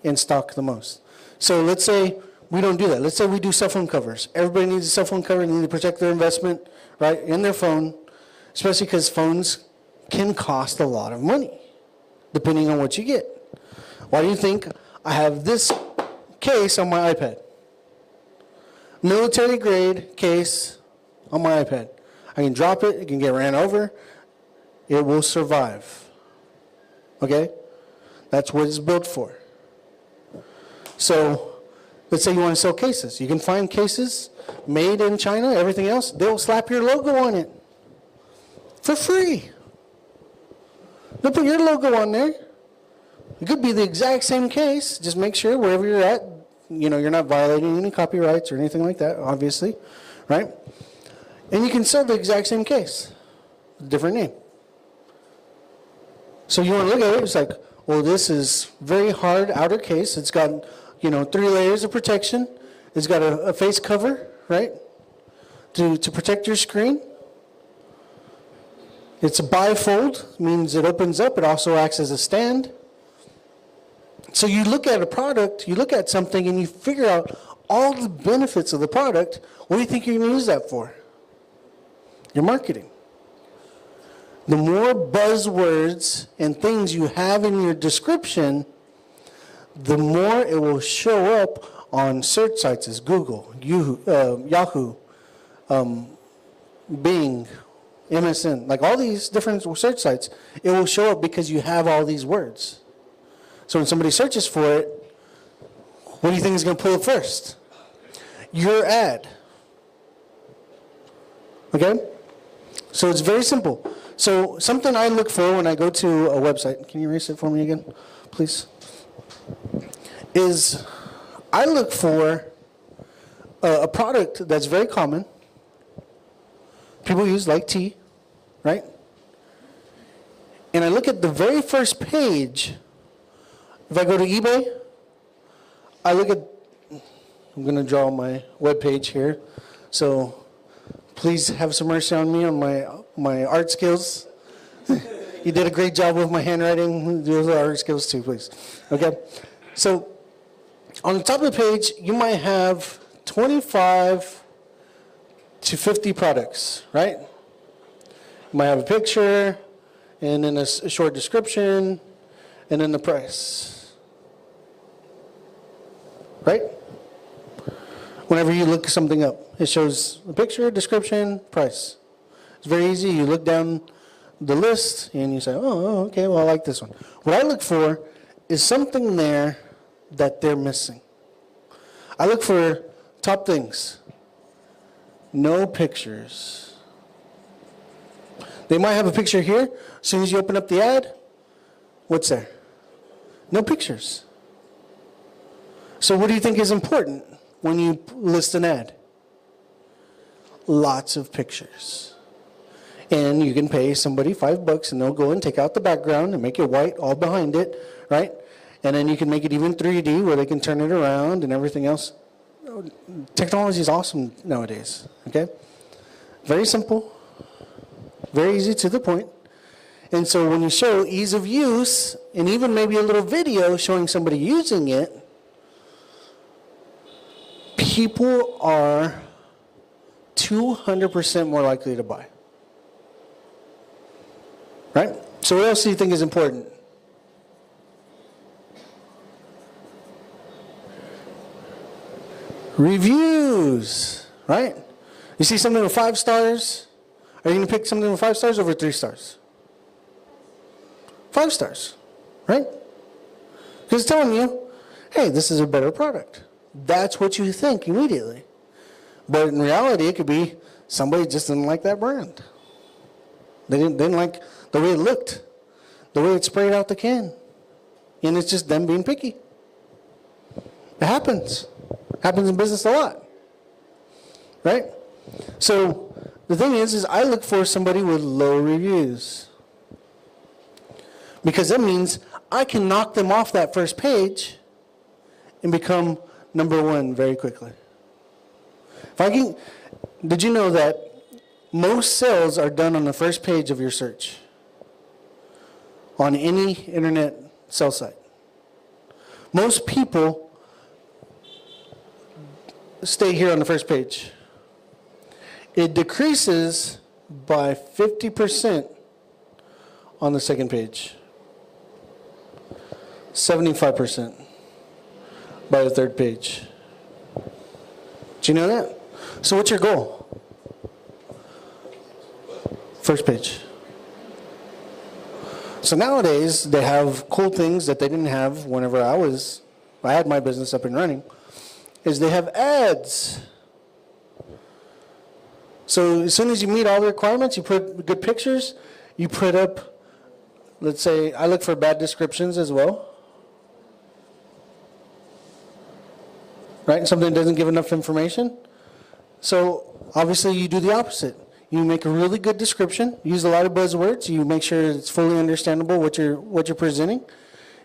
in stock the most. So let's say we don't do that. Let's say we do cell phone covers. Everybody needs a cell phone cover. They need to protect their investment, right, in their phone, especially because phones can cost a lot of money, depending on what you get. Why do you think I have this case on my iPad? Military grade case on my iPad. I can drop it. It can get ran over. It will survive. Okay? That's what it's built for. So let's say you want to sell cases. You can find cases made in China, everything else. They'll slap your logo on it for free. They'll put your logo on there. It could be the exact same case. Just make sure wherever you're at, you're not violating any copyrights or anything like that, obviously, right? And you can sell the exact same case, different name. So you want to look at it, it's like, well, this is very hard outer case. It's got, 3 layers of protection. It's got a face cover, right, to protect your screen. It's a bifold, means it opens up. It also acts as a stand. So you look at a product, you look at something, and you figure out all the benefits of the product. What do you think you're going to use that for? Your marketing. The more buzzwords and things you have in your description, the more it will show up on search sites as Google, Yahoo, Bing, MSN, like all these different search sites. It will show up because you have all these words. So when somebody searches for it, what do you think is going to pull up first? Your ad. Okay? So it's very simple. So something I look for when I go to a website, can you erase it for me again, please? Is I look for a product that's very common. People use like tea, right? And I look at the very first page. If I go to eBay, I look at, I'm going to draw my web page here. So please have some mercy on me on my art skills. You did a great job with my handwriting. Do the art skills too, please. Okay? So on the top of the page, you might have 25 to 50 products, right? You might have a picture, and then a short description, and then the price. Right? Whenever you look something up, it shows a picture, description, price. It's very easy. You look down the list, and you say, oh, okay, well, I like this one. What I look for is something there that they're missing. I look for top things. No pictures. They might have a picture here. As soon as you open up the ad, what's there? No pictures. So what do you think is important when you list an ad? Lots of pictures. And you can pay somebody $5 and they'll go and take out the background and make it white all behind it, right? And then you can make it even 3D where they can turn it around and everything else. Technology is awesome nowadays, okay? Very simple, very easy to the point. And so when you show ease of use and even maybe a little video showing somebody using it, people are 200% more likely to buy. Right? So what else do you think is important? Reviews, right? You see something with 5 stars, are you going to pick something with 5 stars over 3 stars? 5 stars, right? Because it's telling you, hey, this is a better product. That's what you think immediately. But in reality, it could be somebody just didn't like that brand. They didn't like the way it looked, the way it sprayed out the can. And it's just them being picky. It happens. Happens in business a lot. Right? So the thing is I look for somebody with low reviews. Because that means I can knock them off that first page and become number 1 very quickly. Did you know that most sales are done on the first page of your search on any internet sell site? Most people stay here on the first page. It decreases by 50% on the second page. 75% by the third page. Do you know that? So what's your goal? First page. So nowadays, they have cool things that they didn't have whenever I had my business up and running, is they have ads. So as soon as you meet all the requirements, you put good pictures, you put up, let's say, I look for bad descriptions as well. Right? Something that doesn't give enough information. So obviously you do the opposite. You make a really good description, use a lot of buzzwords, you make sure it's fully understandable what you're presenting.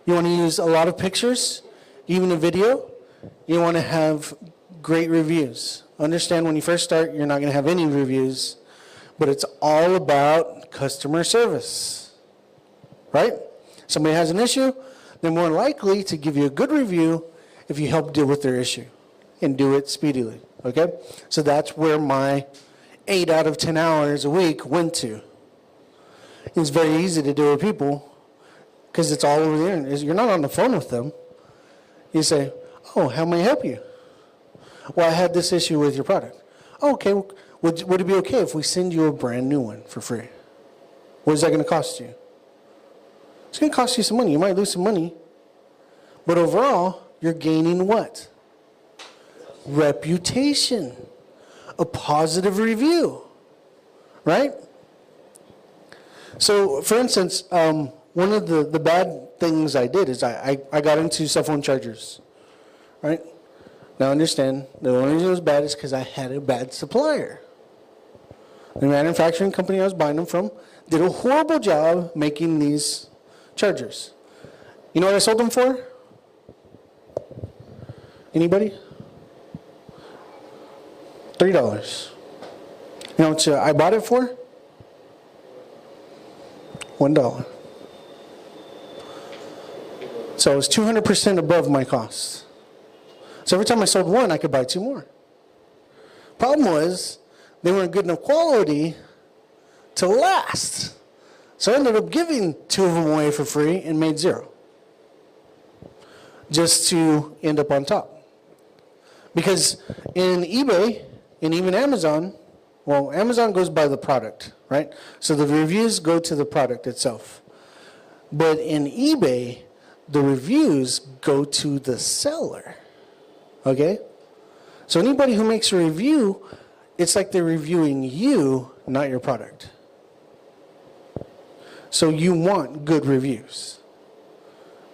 You want to use a lot of pictures, even a video. You want to have great reviews. Understand when you first start, you're not going to have any reviews, but it's all about customer service. Right? Somebody has an issue, they're more likely to give you a good review if you help deal with their issue and do it speedily. Okay? So that's where my 8 out of 10 hours a week went to. It's very easy to do with people because it's all over the internet. You're not on the phone with them. You say, oh, how may I help you? Well, I had this issue with your product. Oh, okay, would it be okay if we send you a brand new one for free? What is that going to cost you? It's going to cost you some money. You might lose some money. But overall, you're gaining what? Reputation. A positive review. Right? So, for instance, one of the bad things I did is I got into cell phone chargers, right? Now understand, the only reason it was bad is because I had a bad supplier. The manufacturing company I was buying them from did a horrible job making these chargers. You know what I sold them for? Anybody? $3. You know what I bought it for? $1. So it was 200% above my cost. So every time I sold one, I could buy two more. Problem was, they weren't good enough quality to last. So I ended up giving two of them away for free and made zero. Just to end up on top. Because in eBay, and even Amazon, well, Amazon goes by the product, right? So the reviews go to the product itself. But in eBay, the reviews go to the seller, okay? So anybody who makes a review, it's like they're reviewing you, not your product. So you want good reviews,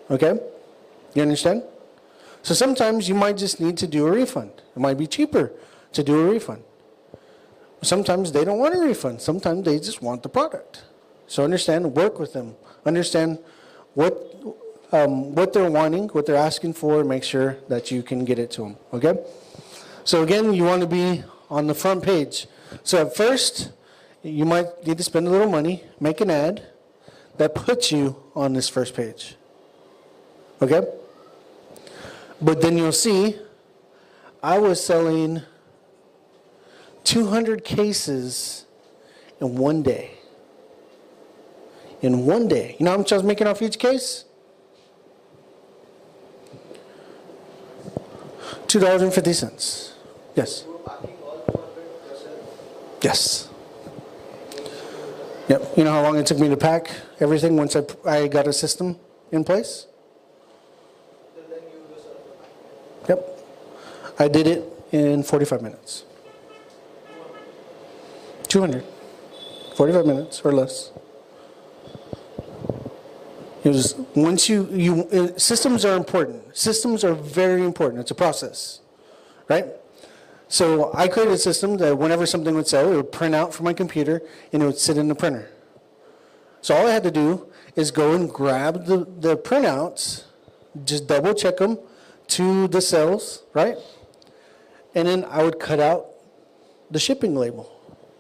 okay? You understand? So sometimes you might just need to do a refund. It might be cheaper to do a refund. Sometimes they don't want a refund. Sometimes they just want the product. So understand, work with them. Understand what they're wanting, what they're asking for, and make sure that you can get it to them, okay? So again, you want to be on the front page. So at first, you might need to spend a little money, make an ad that puts you on this first page, okay? But then you'll see, I was selling 200 cases in one day. In one day. You know how much I was making off each case? $2.50. Yes. Yes. Yep. You know how long it took me to pack everything once I got a system in place? Yep. I did it in 45 minutes. 200. 45 minutes or less. It was once systems are important. Systems are very important. It's a process, right? So I created a system that whenever something would sell, it would print out from my computer and it would sit in the printer. So all I had to do is go and grab the printouts, just double check them to the cells, right? And then I would cut out the shipping label.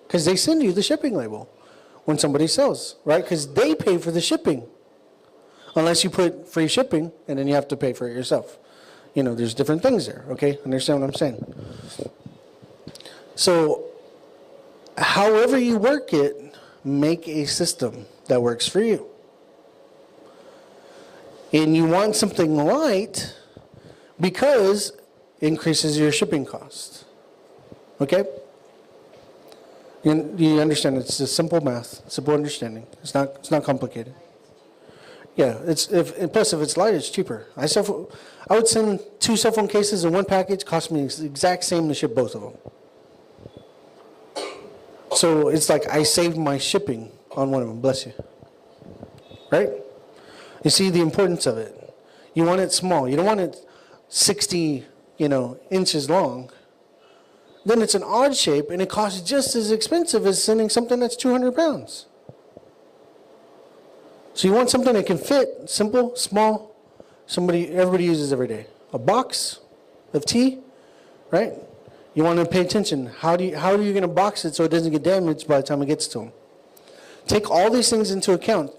Because they send you the shipping label when somebody sells, right? Because they pay for the shipping. Unless you put free shipping, and then you have to pay for it yourself. You know, there's different things there, okay? Understand what I'm saying? So, however you work it, make a system that works for you. And you want something light because it increases your shipping cost. Okay? You understand? It's just simple math, simple understanding. It's not complicated. Yeah, plus if it's light, it's cheaper. I would send 2 cell phone cases in one package. Cost me the exact same to ship both of them. So it's like I saved my shipping on one of them. Bless you. Right? You see the importance of it. You want it small. You don't want it 60, inches long. Then it's an odd shape, and it costs just as expensive as sending something that's 200 pounds. So you want something that can fit, simple, small, everybody uses every day. A box of tea, right? You want to pay attention. How are you going to box it so it doesn't get damaged by the time it gets to them? Take all these things into account.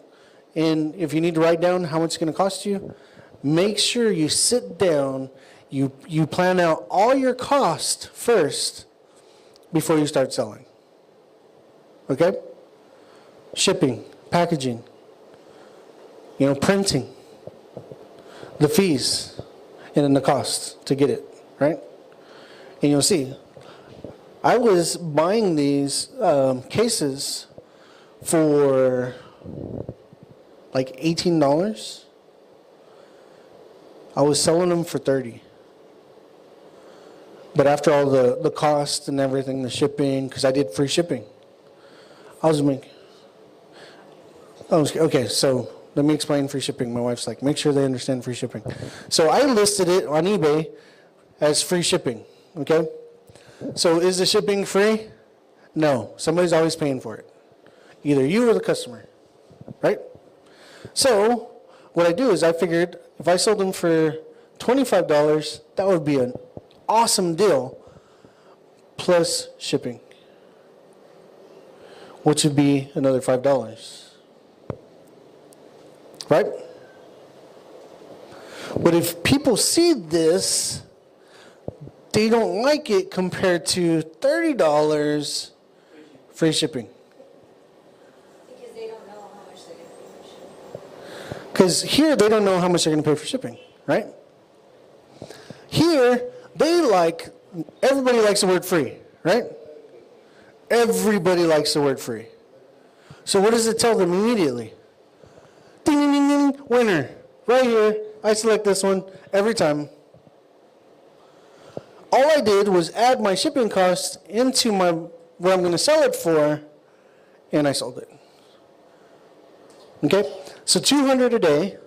And if you need to write down how much it's going to cost you, make sure you sit down, you plan out all your cost first before you start selling. Okay? Shipping, packaging, printing, the fees, and then the cost to get it, right? And you'll see, I was buying these cases for like $18. I was selling them for $30. But after all the cost and everything, the shipping, because I did free shipping, I was making, Oh, okay, so let me explain free shipping. My wife's like, make sure they understand free shipping. So I listed it on eBay as free shipping, okay? So is the shipping free? No, somebody's always paying for it. Either you or the customer, right? So what I do is I figured if I sold them for $25, that would be an awesome deal plus shipping, which would be another $5. Right? But if people see this, they don't like it compared to $30 free shipping. Because they don't know how much they're going to pay for shipping. Because here they don't know how much they're going to pay for shipping, right? Here, everybody likes the word free, right? Everybody likes the word free. So what does it tell them immediately? Ding, ding, ding, ding, winner. Right here, I select this one every time. All I did was add my shipping cost into what I'm going to sell it for, and I sold it. Okay? So $200 a day.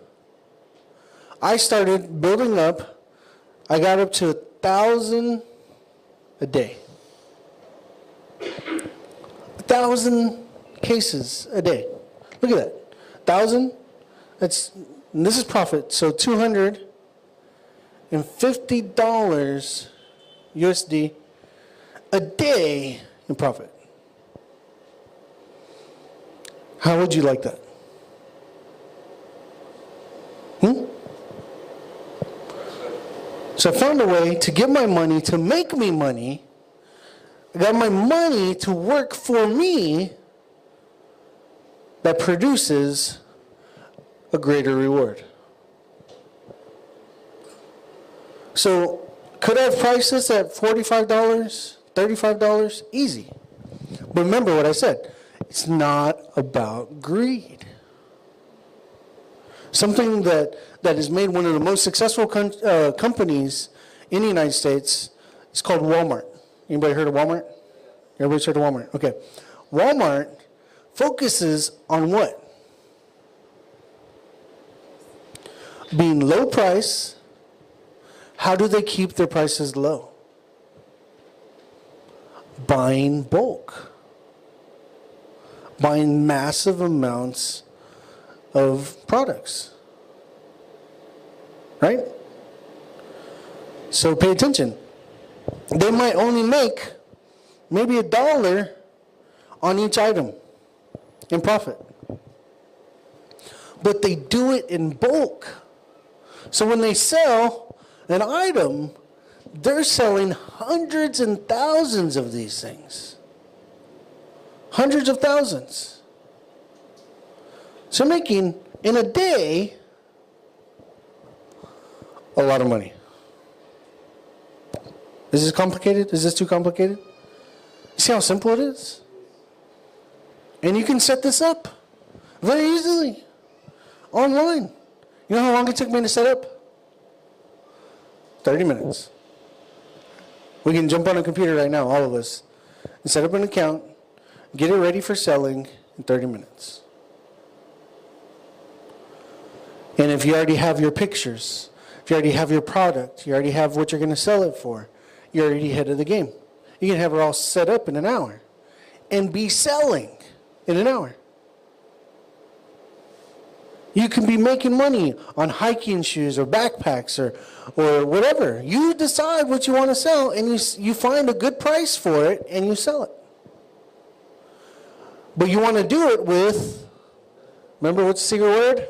I started building up. I got up to $1,000 a day. 1,000 cases a day. Look at that. 1,000. And this is profit. So $250 USD a day in profit. How would you like that? So I found a way to get my money to make me money. I got my money to work for me that produces a greater reward. So could I have priced this at $45, $35? Easy. But remember what I said. It's not about greed. Something that has made one of the most successful companies in the United States is called Walmart. Anybody heard of Walmart? Everybody's heard of Walmart? Okay. Walmart focuses on what? Being low price. How do they keep their prices low? Buying bulk. Buying massive amounts of products. Right? So pay attention. They might only make maybe $1 on each item in profit. But they do it in bulk. So when they sell an item, they're selling hundreds and thousands of these things. Hundreds of thousands. So making, in a day, a lot of money. Is this complicated? Is this too complicated? See how simple it is? And you can set this up very easily online. You know how long it took me to set up? 30 minutes. We can jump on a computer right now, all of us, and set up an account, get it ready for selling in 30 minutes. And if you already have your pictures, if you already have your product, you already have what you're going to sell it for, you're already ahead of the game. You can have it all set up in an hour and be selling in an hour. You can be making money on hiking shoes or backpacks or whatever. You decide what you want to sell and you find a good price for it and you sell it. But you want to do it with, remember what's the secret word?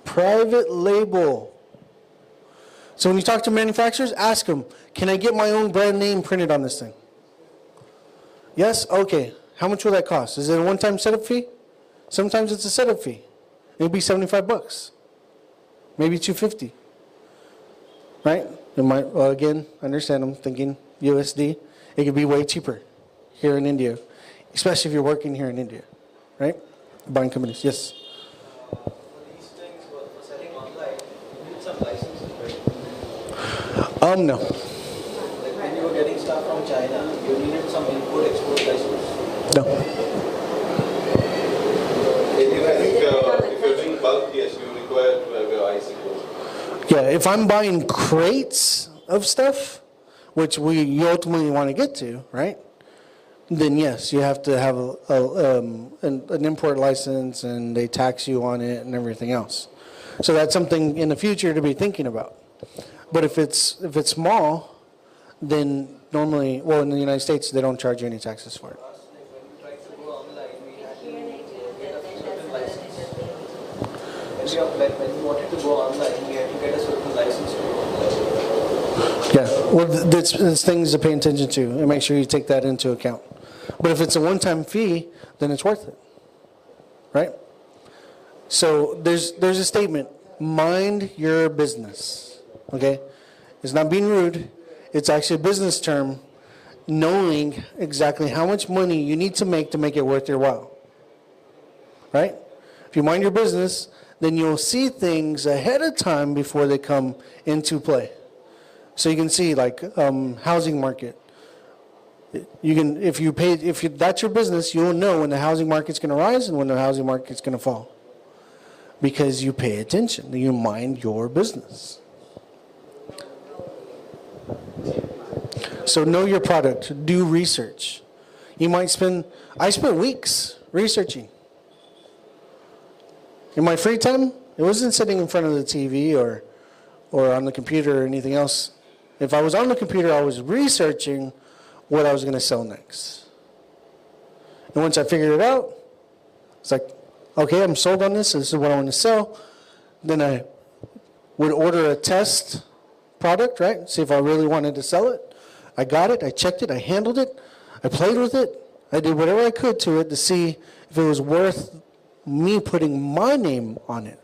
Private label. So when you talk to manufacturers, ask them, can I get my own brand name printed on this thing? Yes? Okay. How much will that cost? Is it a one-time setup fee? Sometimes it's a setup fee. It'll be $75. Maybe $250. Right? It might, well, again, understand I'm thinking USD. It could be way cheaper here in India, especially if you're working here in India. Right? Buying companies. Yes? For these things, for selling online, you need some licenses, right? No. Like when you were getting stuff from China, you needed some import-export license. No. if I'm buying crates of stuff, which you ultimately want to get to, right? Then yes, you have to have an import license, and they tax you on it and everything else. So that's something in the future to be thinking about. But if it's small, then normally, well, in the United States, they don't charge you any taxes for it. Last thing, when we tried to go online, we had to Here they do, get a then certain that's license. the When we wanted to go online, we had to get a certain license to go online. Yeah, well, there's things to pay attention to, and make sure you take that into account. But if it's a one-time fee, then it's worth it, right? So there's a statement, mind your business, okay? It's not being rude. It's actually a business term, knowing exactly how much money you need to make it worth your while, right? If you mind your business, then you'll see things ahead of time before they come into play. So you can see, like, housing market. You can, if that's your business, you'll know when the housing market's going to rise and when the housing market's going to fall, because you pay attention. You mind your business. So know your product. Do research. You might I spent weeks researching. In my free time, it wasn't sitting in front of the TV or on the computer or anything else. If I was on the computer, I was researching what I was going to sell next. And once I figured it out, it's like, okay, I'm sold on this. This is what I want to sell. Then I would order a test product, right? See if I really wanted to sell it. I got it. I checked it. I handled it. I played with it. I did whatever I could to it to see if it was worth me putting my name on it,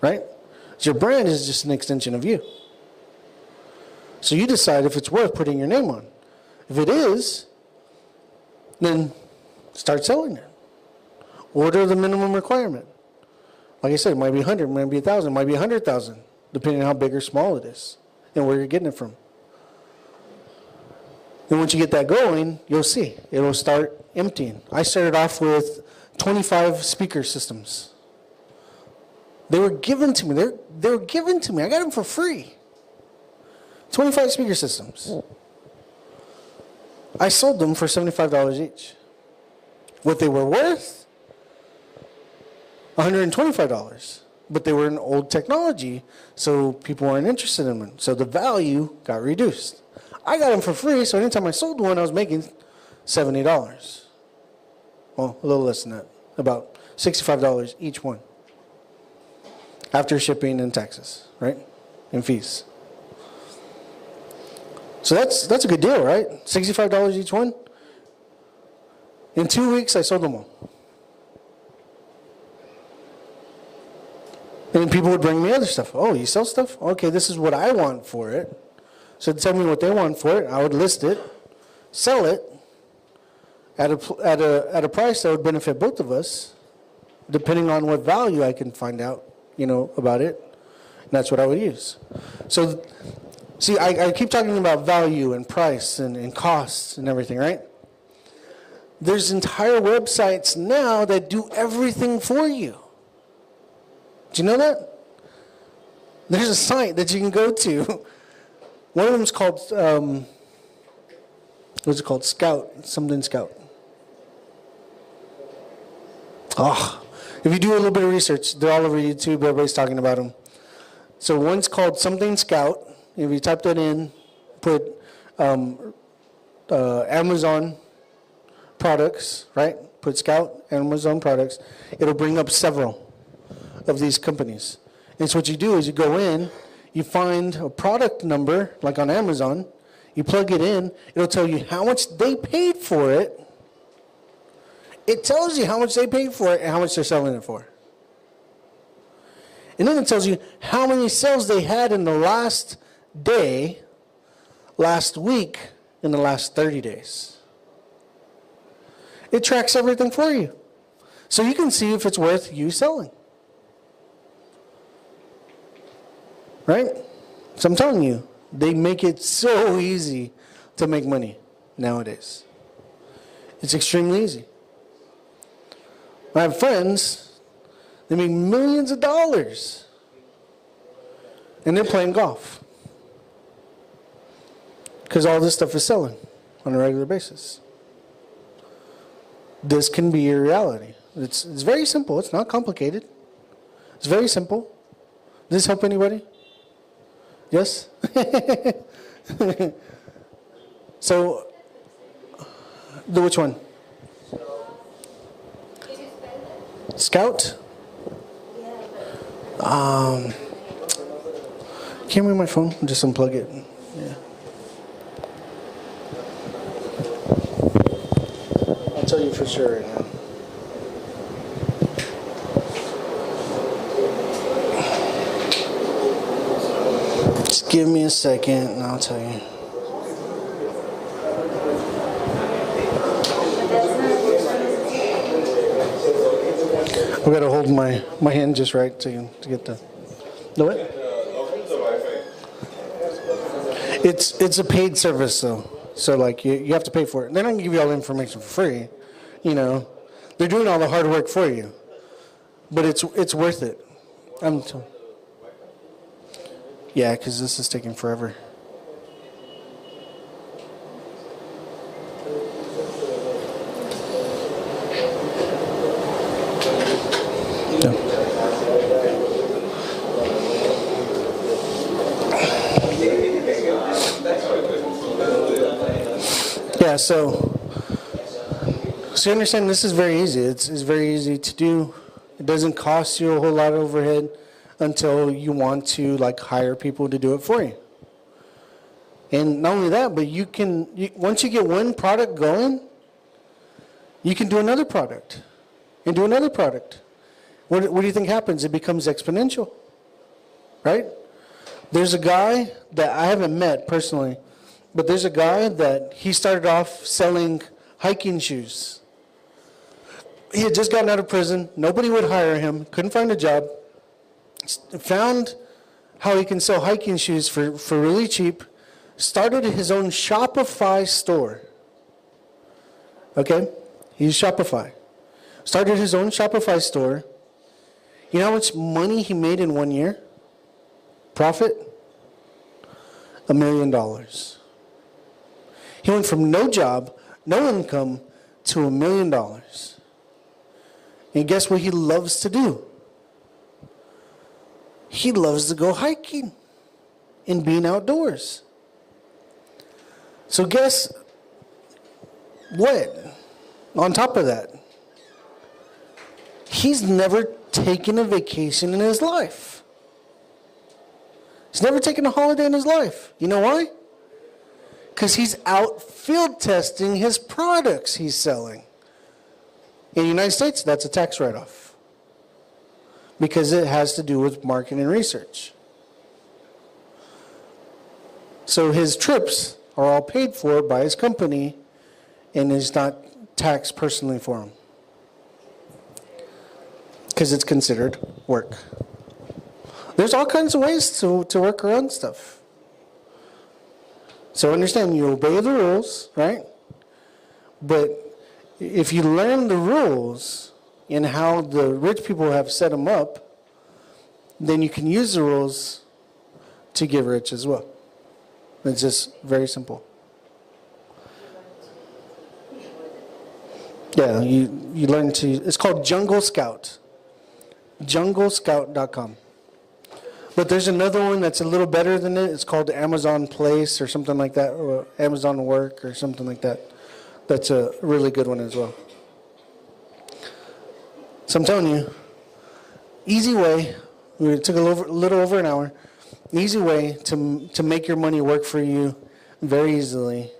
right? Your brand is just an extension of you. So you decide if it's worth putting your name on. If it is, then start selling it. Order the minimum requirement. Like I said, it might be 100, it might be 1,000, it might be 100,000, depending on how big or small it is and where you're getting it from. And once you get that going, you'll see. It'll start emptying. I started off with 25 speaker systems. They were given to me. They were given to me. I got them for free. 25 speaker systems. I sold them for $75 each. What they were worth? $125. But they were an old technology, so people weren't interested in them. So the value got reduced. I got them for free, so anytime I sold one, I was making $70. Well, a little less than that. About $65 each one. After shipping and taxes, right? And fees. So that's a good deal, right? $65 each one. In 2 weeks, I sold them all. And then people would bring me other stuff. Oh, you sell stuff? Okay, this is what I want for it. So tell me what they want for it. I would list it, sell it at a price that would benefit both of us, depending on what value I can find out, about it. And that's what I would use. So, see, I keep talking about value and price and costs and everything, right? There's entire websites now that do everything for you. Do you know that? There's a site that you can go to. One of them is called, what's it called? Something Scout. Oh, if you do a little bit of research, they're all over YouTube. Everybody's talking about them. So one's called Something Scout. If you type that in, put Amazon products, right? Put Scout, Amazon products. It'll bring up several of these companies. And so what you do is you go in, you find a product number, like on Amazon, you plug it in, it'll tell you how much they paid for it. It tells you how much they paid for it and how much they're selling it for. And then it tells you how many sales they had in the last day, last week, in the last 30 days. It tracks everything for you. So you can see if it's worth you selling. Right? So I'm telling you, they make it so easy to make money nowadays. It's extremely easy. I have friends, they make millions of dollars and they're playing golf. Because all this stuff is selling on a regular basis. This can be your reality. It's very simple. It's not complicated. It's very simple. Does this help anybody? Yes? So, which one? Scout? Can't move my phone. Just unplug it. Yeah. I'll tell you for sure right now. Just give me a second and I'll tell you. I've got to hold my hand just right to get the what? It's a paid service though, so like you have to pay for it. They're not gonna give you all the information for free, you know. They're doing all the hard work for you, but it's worth it. Yeah, because this is taking forever. Yeah, so you understand this is very easy. It's very easy to do. It doesn't cost you a whole lot of overhead until you want to like hire people to do it for you. And not only that, but once you get one product going, you can do another product and do another product. What do you think happens? It becomes exponential, right? There's a guy that I haven't met personally, but there's a guy that he started off selling hiking shoes. He had just gotten out of prison. Nobody would hire him. Couldn't find a job. Found how he can sell hiking shoes for really cheap. Started his own Shopify store. Okay? He's Shopify. Started his own Shopify store. You know how much money he made in 1 year? Profit? $1 million. He went from no job, no income, to $1 million. And guess what he loves to do? He loves to go hiking and being outdoors. So guess what? On top of that, he's never taken a vacation in his life. He's never taken a holiday in his life. You know why? Because he's out field testing his products he's selling. In the United States, that's a tax write-off. Because it has to do with marketing and research. So his trips are all paid for by his company and is not taxed personally for him. Because it's considered work. There's all kinds of ways to work around stuff. So understand, you obey the rules, right? But if you learn the rules and how the rich people have set them up, then you can use the rules to get rich as well. It's just very simple. Yeah, you learn to, it's called Jungle Scout. JungleScout.com. But there's another one that's a little better than it. It's called Amazon Place or something like that, or Amazon Work or something like that. That's a really good one as well. So I'm telling you, easy way, it took a little over an hour, easy way to make your money work for you very easily.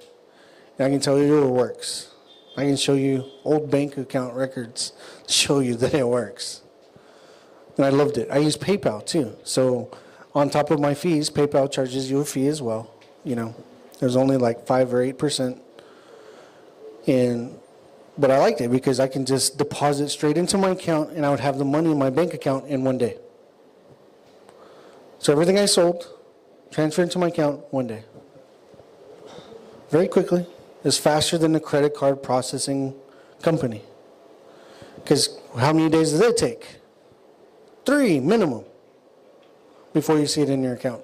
And I can tell you it works. I can show you old bank account records to show you that it works. And I loved it. I use PayPal too. So on top of my fees, PayPal charges you a fee as well. You know, there's only like 5 or 8%. But I liked it because I can just deposit straight into my account and I would have the money in my bank account in 1 day. So everything I sold, transferred into my account 1 day. Very quickly. It's faster than the credit card processing company. Because how many days does it take? 3 minimum. before you see it in your account.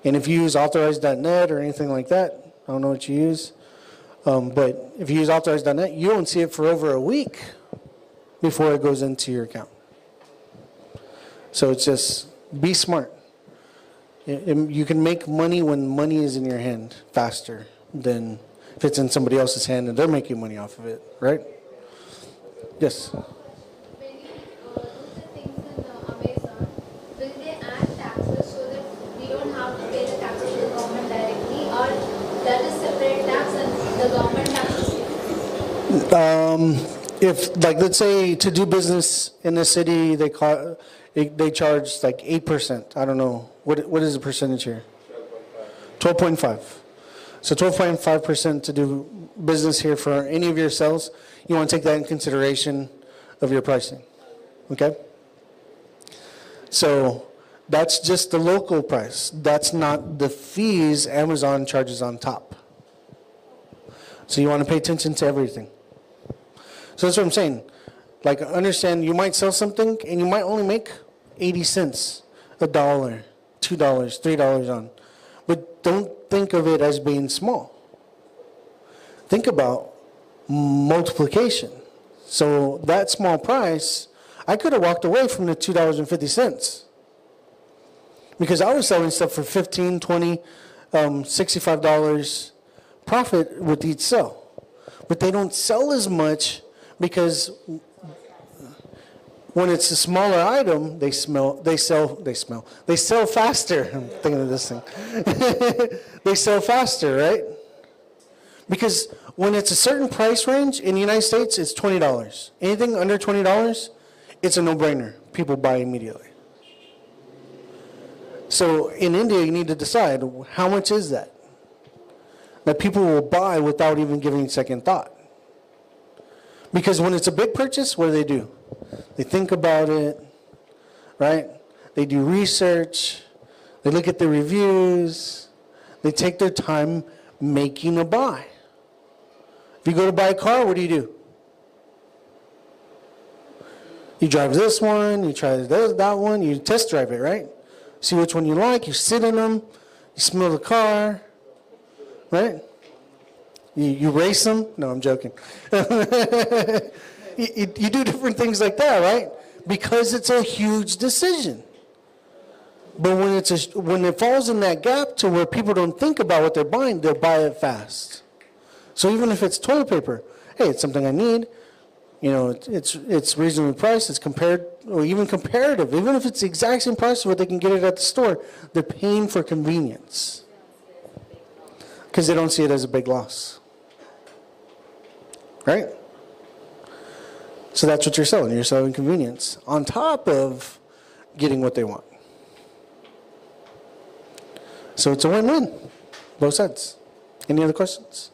And if you use authorized.net or anything like that, I don't know what you use, but if you use authorized.net, you won't see it for over a week before it goes into your account. So it's just be smart. You can make money when money is in your hand faster than if it's in somebody else's hand and they're making money off of it, right? Yes. When you do the things in Amazon, will they add taxes so that we don't have to pay the taxes to the government directly, or that is separate tax and the government taxes? If, like, let's say to do business in the city, they charge like 8%. I don't know. What is the percentage here? 12.5. So 12.5% to do business here for any of your sales. You want to take that in consideration of your pricing. Okay? So that's just the local price. That's not the fees Amazon charges on top. So you want to pay attention to everything. So that's what I'm saying. Like, understand, you might sell something and you might only make 80 cents, $1, $2, $3 on. But don't think of it as being small. Think about multiplication. So that small price, I could have walked away from the $2.50 because I was selling stuff for $15, $20, $65 profit with each sell. But they don't sell as much because when it's a smaller item, they sell faster. I'm thinking of this thing. They sell faster, right? Because when it's a certain price range in the United States, it's $20. Anything under $20, it's a no-brainer. People buy immediately. So in India, you need to decide, how much is that? That people will buy without even giving second thought. Because when it's a big purchase, what do? They think about it, right? They do research. They look at the reviews. They take their time making a buy. If you go to buy a car, what do? You drive this one, you try that one, you test drive it, right? See which one you like, you sit in them, you smell the car, right? You race them? No, I'm joking. you do different things like that, right? Because it's a huge decision. But when it falls in that gap to where people don't think about what they're buying, they'll buy it fast. So even if it's toilet paper, hey, it's something I need. You know, it's reasonably priced. It's compared, or even comparative. Even if it's the exact same price of what they can get it at the store, they're paying for convenience because they don't see it as a big loss. Right? So that's what you're selling. You're selling convenience on top of getting what they want. So it's a win-win, both sides. Any other questions?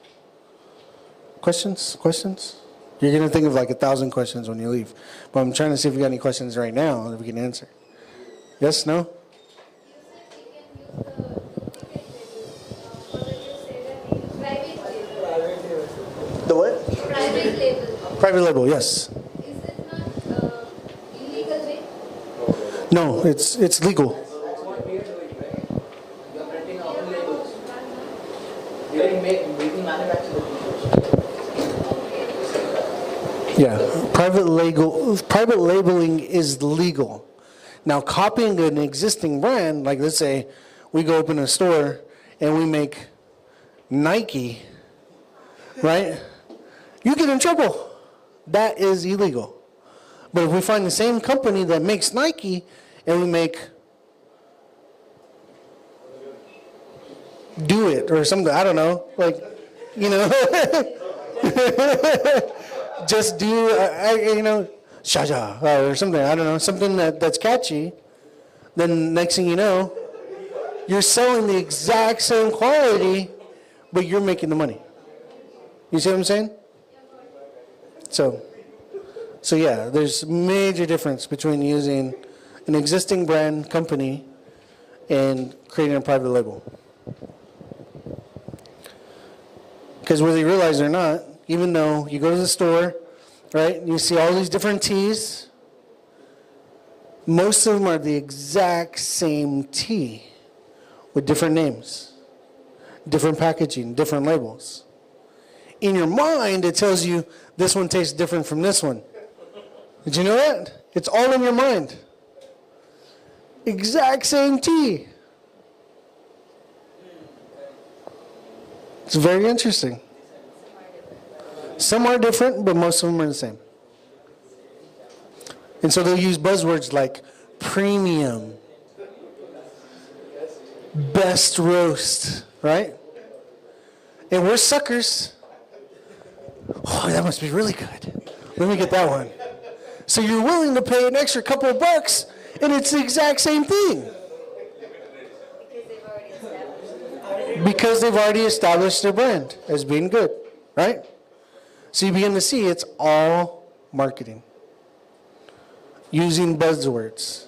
Questions? You're going to think of like 1,000 questions when you leave. But I'm trying to see if we got any questions right now that we can answer. Yes, no? The what? Private label. Private label, yes. Is it not illegal way? No, it's legal. That's what we are doing, right? We are printing our own labels. We are making manufactured t-shirts. Yeah, private labeling is legal. Now, copying an existing brand, like let's say we go open a store and we make Nike, right? You get in trouble. That is illegal. But if we find the same company that makes Nike and we make Do It or something, I don't know, like, you know, just do, you know, Shaja or something, I don't know, something that's catchy, then next thing you know, you're selling the exact same quality, but you're making the money. You see what I'm saying? So yeah, there's major difference between using an existing brand company and creating a private label. Because whether you realize it or not, even though you go to the store, right, you see all these different teas, Most of them are the exact same tea with different names, different packaging, different labels. In your mind, it tells you this one tastes different from this one. Did you know that? It's all in your mind. Exact same tea. It's very interesting. Some are different, but most of them are the same. And so they'll use buzzwords like premium, best roast, right? And we're suckers. Oh, that must be really good. Let me get that one. So you're willing to pay an extra couple of bucks, and it's the exact same thing. Because they've already established their brand as being good, right? So you begin to see it's all marketing. Using buzzwords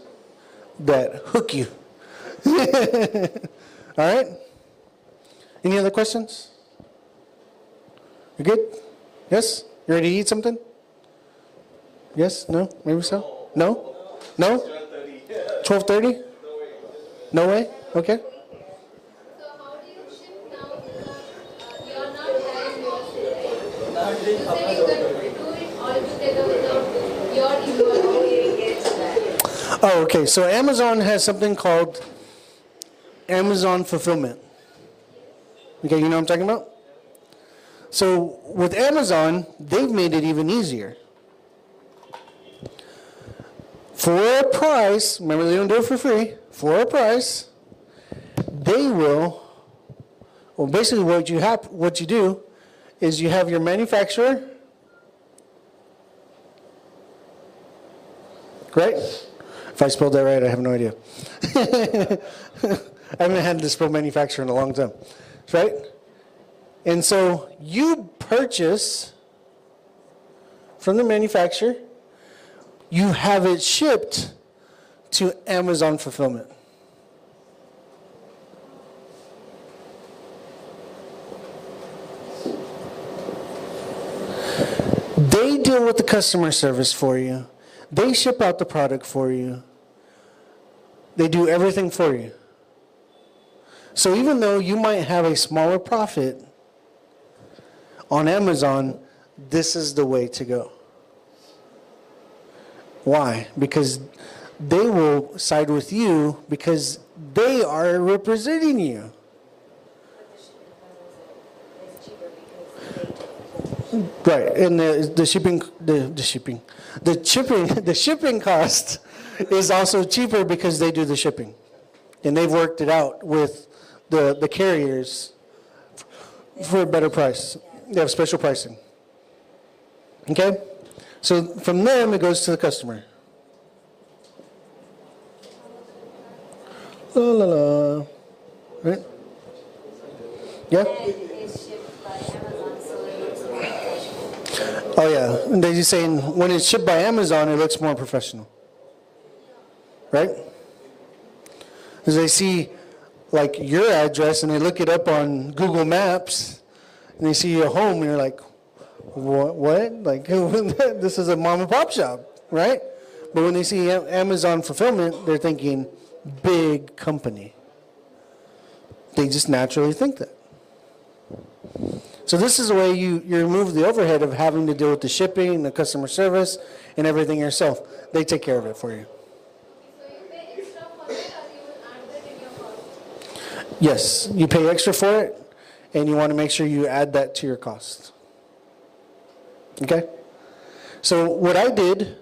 that hook you. All right? Any other questions? You good? Yes? You ready to eat something? Yes? No? Maybe so? No? No? 12:30? No way? Okay. So how do you ship now? You're not having your right? You said you can do it altogether without your involvement. Oh, okay. So Amazon has something called Amazon Fulfillment. Okay, you know what I'm talking about? So with Amazon, they've made it even easier. For a price, remember they don't do it for free, for a price, they will, well basically what you do is you have your manufacturer, right? If I spelled that right, I have no idea. I haven't had to spell manufacturer in a long time, right? And so you purchase from the manufacturer, you have it shipped to Amazon Fulfillment. They deal with the customer service for you. They ship out the product for you. They do everything for you. So even though you might have a smaller profit on Amazon, this is the way to go. Why? Because they will side with you because they are representing you. Right, and the shipping cost is also cheaper because they do the shipping, and they've worked it out with the carriers for a better price. They have special pricing. Okay, so from them it goes to the customer. La la la, right? Yeah. Oh yeah, and they're just saying when it's shipped by Amazon, it looks more professional, right? Because they see like your address and they look it up on Google Maps, and they see your home, and you're like, what? Like this is a mom and pop shop, right? But when they see Amazon Fulfillment, they're thinking big company. They just naturally think that. So this is the way you remove the overhead of having to deal with the shipping, the customer service, and everything yourself. They take care of it for you. So you pay extra for it, or you will add that in your cost? Yes, you pay extra for it, and you want to make sure you add that to your cost. Okay? So what I did,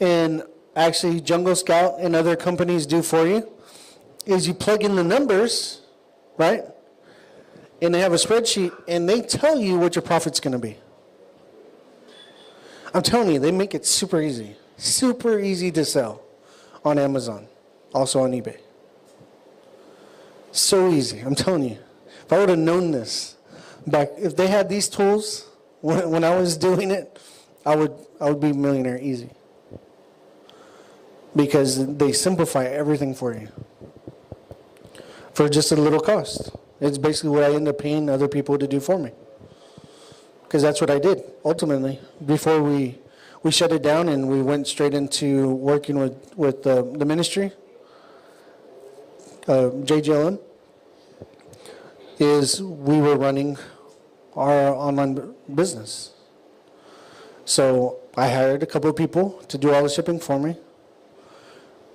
and actually Jungle Scout and other companies do for you, is you plug in the numbers, right? And they have a spreadsheet, and they tell you what your profit's going to be. I'm telling you, they make it super easy to sell on Amazon, also on eBay. So easy, I'm telling you. If I would have known this back, if they had these tools when I was doing it, I would be a millionaire easy. Because they simplify everything for you for just a little cost. It's basically what I end up paying other people to do for me. Because that's what I did, ultimately, before we we shut it down and we went straight into working with the ministry, JGLM, is we were running our online business. So I hired a couple of people to do all the shipping for me,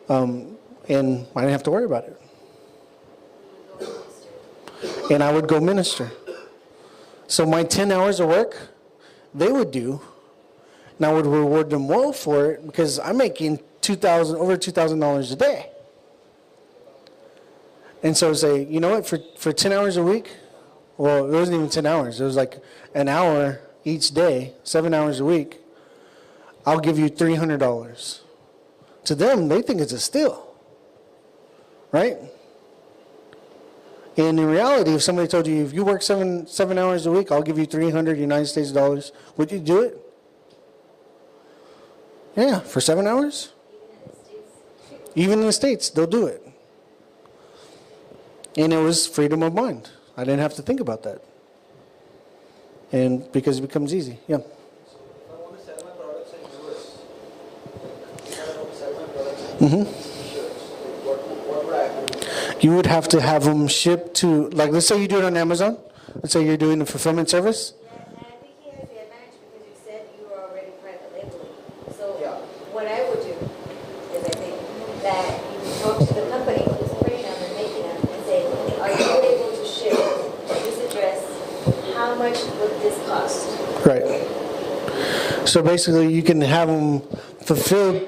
and I didn't have to worry about it. And I would go minister. So my 10 hours of work, they would do, and I would reward them well for it because I'm making over $2,000 a day. And so say, you know what, for 10 hours a week, well, it wasn't even 10 hours. It was like an hour each day, 7 hours a week. I'll give you $300. To them, they think it's a steal, right? And in reality, if somebody told you, if you work seven hours a week, I'll give you 300 United States dollars, would you do it? Yeah, for 7 hours? Even in the States, they'll do it. And it was freedom of mind. I didn't have to think about that. And because it becomes easy, yeah. If I want to sell my products in US, if I want to sell my products in t-shirts, what would I have to do? You would have to have them shipped to, like, let's say you do it on Amazon. Let's say you're doing a fulfillment service. Yeah, and I think he has the advantage because you said you were already private labeling. So Yeah. what I would do is I think that you talk to the company who's printing them and making them and say, are you able to ship to this address? How much would this cost? Right. So basically, you can have them fulfilled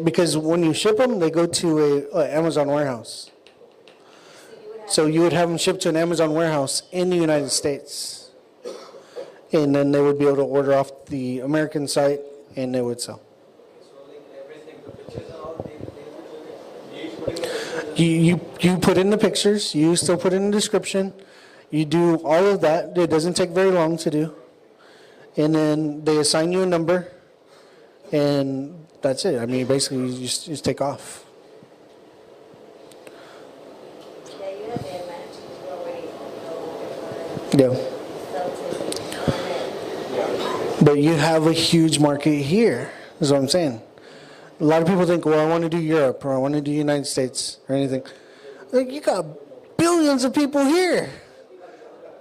because when you ship them, they go to a Amazon warehouse. So you would have them shipped to an Amazon warehouse in the United States, and then they would be able to order off the American site, and they would sell. So like everything, the pictures and all, they each putting the pictures. You put in the pictures. You still put in the description. You do all of that. It doesn't take very long to do, and then they assign you a number, and that's it. I mean, basically, you just take off. Yeah, you have the advantage because you already Yeah. sell to But you have a huge market here, is what I'm saying. A lot of people think, well, I want to do Europe or I want to do United States or anything. Like, you got billions of people here.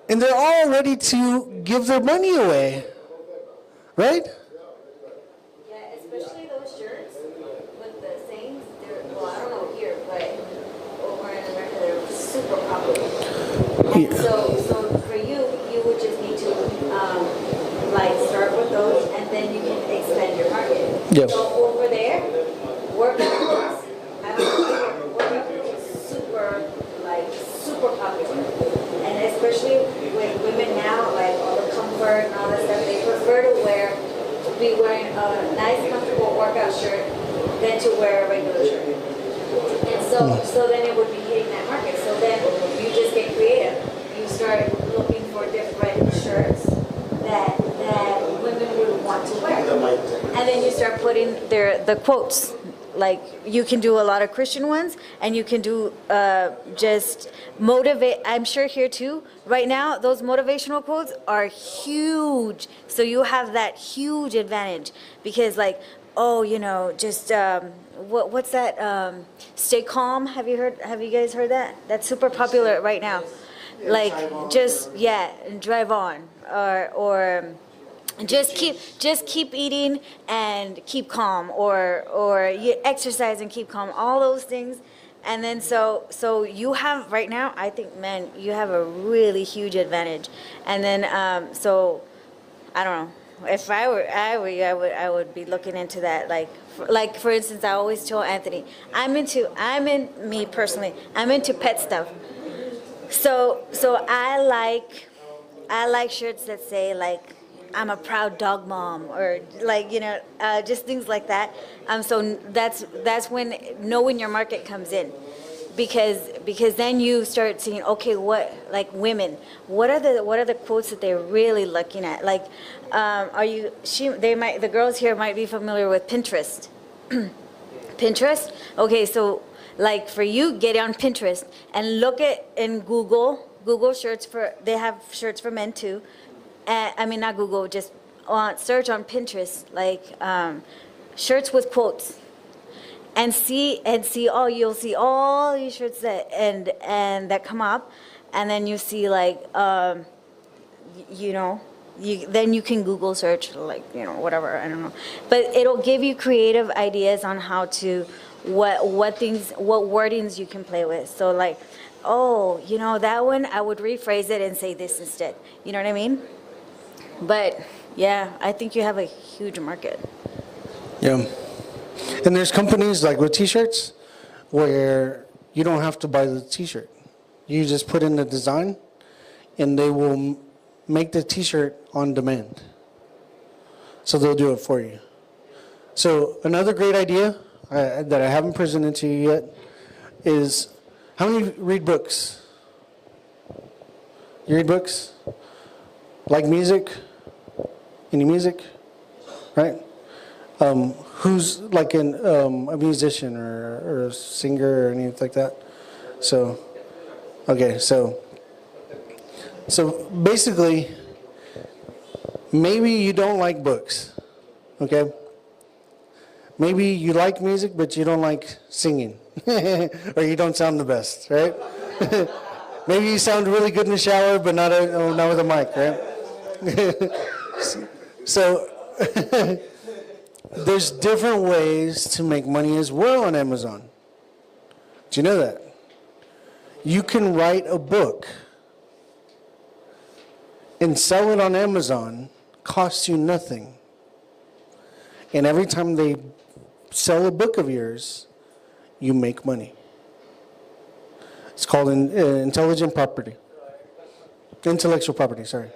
And they're all ready to give their money away. Right? Yeah, especially those shirts with the sayings. They're, well, I don't know here, but over in America, they're super popular. And Yeah. so for you, you would just need to like start with those, and then you can expand your market. Yeah. So over there, workout clothes, I don't know, workout clothes is super popular, and especially with women now, like all the comfort and all that stuff, they prefer to be wearing a nice, comfortable workout shirt than to wear a regular shirt. And so then it would be hitting that market. So then you just get creative. You start looking for different shirts that women would want to wear. And then you start putting the quotes. Like, you can do a lot of Christian ones, and you can do just motivate. I'm sure here too, right now, those motivational quotes are huge. So you have that huge advantage because, like, oh, you know, just what's that? Stay calm. Have you guys heard that? That's super popular right now. Like, just and drive on, or just keep eating and keep calm, or you exercise and keep calm. All those things. And then so you have right now, I think, man, you have a really huge advantage. And then so I don't know. If I were you, I would be looking into that. Like for instance, I always tell Anthony, I'm into pet stuff. So I like shirts that say, like, I'm a proud dog mom, or like, you know, just things like that. So that's when knowing your market comes in, because then you start seeing, okay, what, like, women, what are the quotes that they're really looking at? Like, the girls here might be familiar with Pinterest. Pinterest. Okay, so like for you, get on Pinterest and look at in Google shirts they have shirts for men too. I mean, not Google, just search on Pinterest, like shirts with quotes, and see, oh, you'll see all these shirts that that come up, and then you see like you know, then you can Google search, like, you know, whatever, I don't know, but it'll give you creative ideas on how to what wordings you can play with. So like, oh, you know, that one I would rephrase it and say this instead. You know what I mean? But yeah, I think you have a huge market. Yeah. And there's companies like with t-shirts where you don't have to buy the t-shirt. You just put in the design and they will make the t-shirt on demand. So they'll do it for you. So another great idea that I haven't presented to you yet is, how many read books? You read books? Like music? Any music? Right? Who's like a musician or a singer or anything like that? So, okay, so basically, maybe you don't like books, okay? Maybe you like music, but you don't like singing, or you don't sound the best, right? Maybe you sound really good in the shower, but not with a mic, right? So there's different ways to make money as well on Amazon. Do you know that? You can write a book and sell it on Amazon, costs you nothing. And every time they sell a book of yours, you make money. It's called intellectual property, sorry.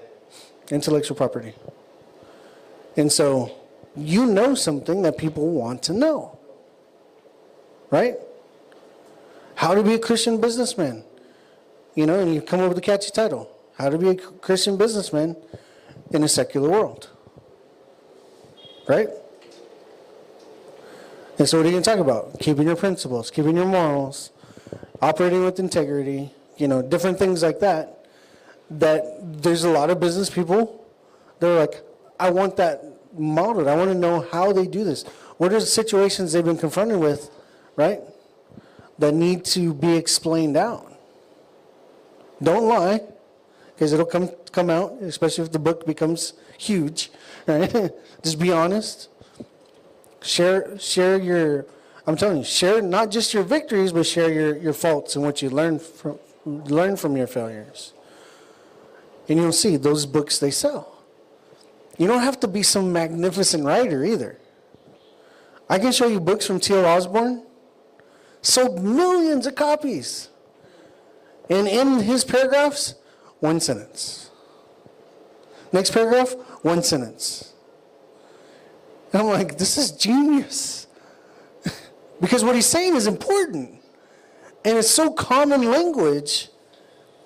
Intellectual property. And so you know something that people want to know, right? How to be a Christian businessman. You know, and you come up with a catchy title. How to be a Christian businessman in a secular world. Right? And so what are you going to talk about? Keeping your principles, keeping your morals, operating with integrity, you know, different things like that. That there's a lot of business people, they're like, I want that modeled. I want to know how they do this. What are the situations they've been confronted with, right, that need to be explained out? Don't lie, because it'll come out, especially if the book becomes huge, right? Just be honest. Share your, I'm telling you, share not just your victories, but share your faults and what you learn from your failures. And you'll see those books, they sell. You don't have to be some magnificent writer either. I can show you books from T.L. Osborne, sold millions of copies. And in his paragraphs, one sentence. Next paragraph, one sentence. And I'm like, this is genius. Because what he's saying is important. And it's so common language,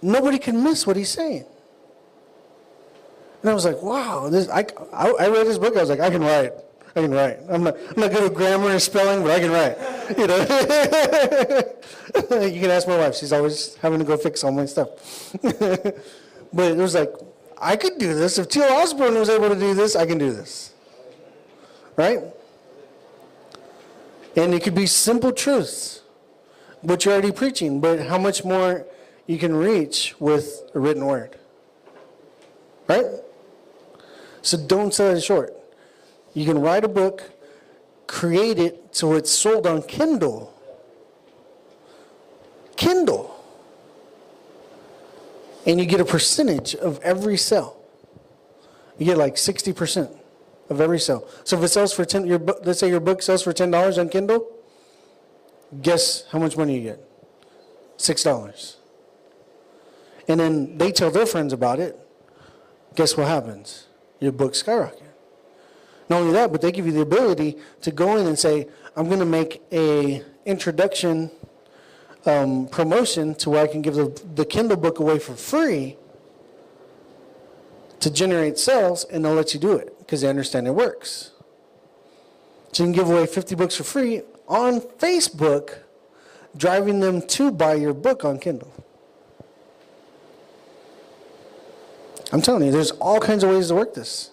nobody can miss what he's saying. And I was like, wow. I read his book, I was like, I can write. I'm not good at grammar and spelling, but I can write. You know, you can ask my wife. She's always having to go fix all my stuff. But it was like, I could do this. If T.L. Osborne was able to do this, I can do this. Right? And it could be simple truths, what you're already preaching, but how much more you can reach with a written word. Right? So don't sell it short. You can write a book, create it so it's sold on Kindle. Kindle. And you get a percentage of every sale. You get like 60% of every sale. So if it sells for let's say your book sells for $10 on Kindle, guess how much money you get? $6. And then they tell their friends about it. Guess what happens? Your book skyrockets. Not only that, but they give you the ability to go in and say, I'm going to make a introduction promotion to where I can give the Kindle book away for free to generate sales, and they'll let you do it because they understand it works. So you can give away 50 books for free on Facebook, driving them to buy your book on Kindle. I'm telling you, there's all kinds of ways to work this.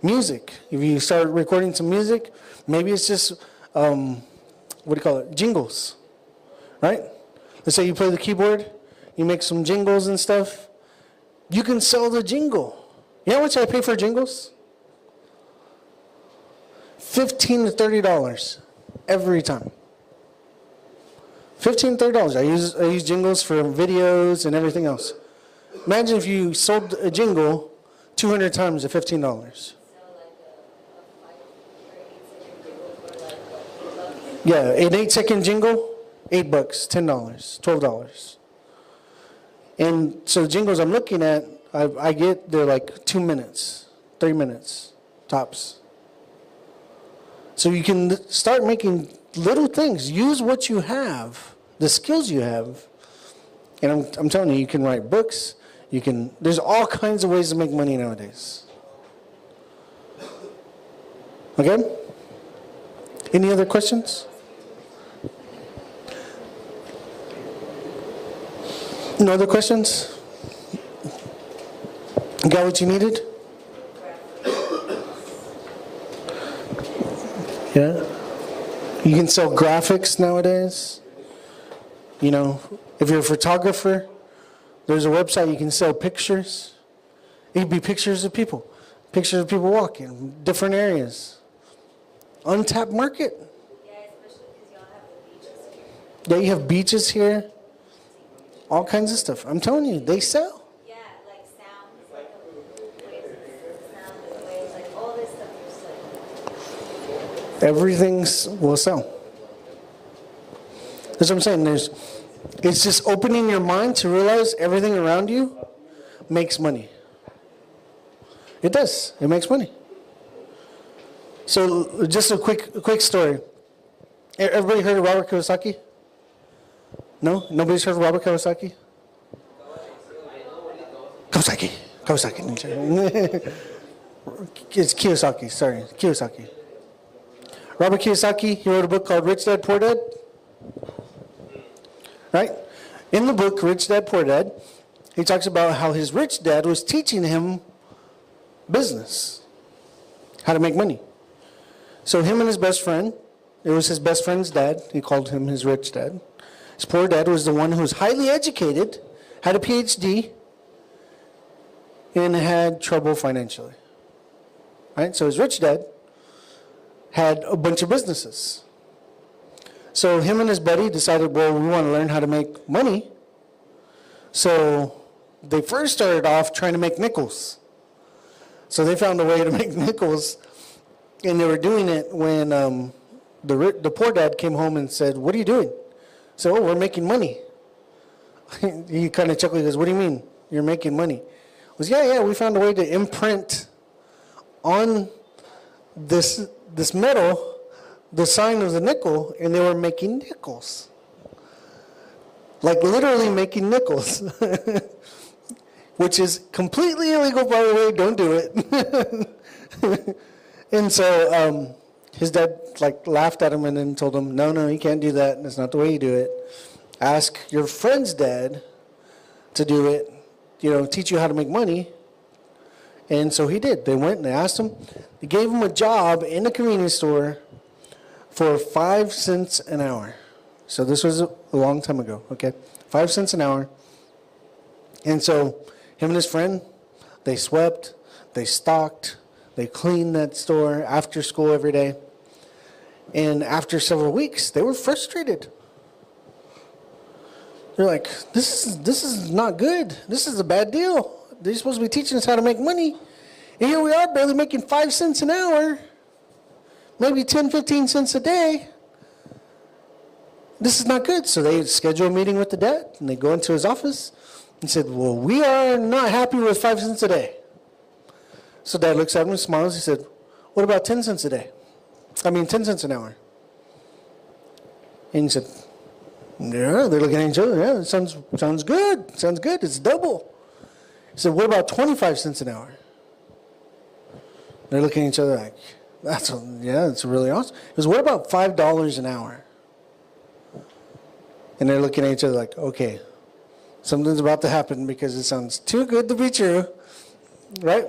Music. If you start recording some music, maybe it's just, what do you call it, jingles, right? Let's say you play the keyboard, you make some jingles and stuff. You can sell the jingle. You know how much I pay for jingles? $15 to $30 every time. $15 to $30. I use jingles for videos and everything else. Imagine if you sold a jingle 200 times at $15. Yeah, an 8-second jingle, $8, $10, $12. And so the jingles I'm looking at, I get, they're like 2 minutes, 3 minutes, tops. So you can start making little things. Use what you have, the skills you have. And I'm telling you, you can write books. There's all kinds of ways to make money nowadays. Okay? Any other questions? No other questions? You got what you needed? Yeah. You can sell graphics nowadays. You know, if you're a photographer, there's a website you can sell pictures. It could be pictures of people walking, different areas. Untapped market. Yeah, especially because y'all have the beaches here. Yeah, you have beaches here. All kinds of stuff. I'm telling you, they sell. Yeah, like sounds, like sound and waves, like all this stuff is like. Everything will sell. That's what I'm saying. It's just opening your mind to realize everything around you makes money. It does. It makes money. So just a quick story. Everybody heard of Robert Kiyosaki? No? Nobody's heard of Robert Kiyosaki? Kiyosaki. It's Kiyosaki, sorry. Kiyosaki. Robert Kiyosaki, he wrote a book called Rich Dad, Poor Dad. Right? In the book, Rich Dad, Poor Dad, he talks about how his rich dad was teaching him business, how to make money. So him and his best friend, it was his best friend's dad, he called him his rich dad. His poor dad was the one who was highly educated, had a PhD, and had trouble financially. Right? So his rich dad had a bunch of businesses. So him and his buddy decided, well, we want to learn how to make money. So they first started off trying to make nickels. So they found a way to make nickels, and they were doing it when the poor dad came home and said, what are you doing? So, oh, we're making money. He kind of chuckled. He goes, what do you mean you're making money? I was, yeah, we found a way to imprint on this metal the sign of the nickel, and they were making nickels. Like literally making nickels. Which is completely illegal, by the way. Don't do it. And so his dad laughed at him and then told him, no, you can't do that. That's not the way you do it. Ask your friend's dad to do it, teach you how to make money. And so he did. They went and they asked him. They gave him a job in a convenience store for 5 cents an hour. So this was a long time ago, okay? 5 cents an hour. And so him and his friend, they swept, they stocked, they cleaned that store after school every day. And after several weeks, they were frustrated. They're like, this is not good. This is a bad deal. They're supposed to be teaching us how to make money. And here we are barely making 5 cents an hour, maybe 10, 15 cents a day. This is not good. So they schedule a meeting with the dad, and they go into his office and said, well, we are not happy with 5 cents a day. So dad looks at him and smiles. He said, what about 10 cents a day? 10 cents an hour. And he said, yeah, they're looking at each other. Yeah, it sounds good. Sounds good. It's double. He said, what about 25 cents an hour? They're looking at each other like, that's really awesome. He goes, what about $5 an hour? And they're looking at each other like, okay, something's about to happen because it sounds too good to be true, right?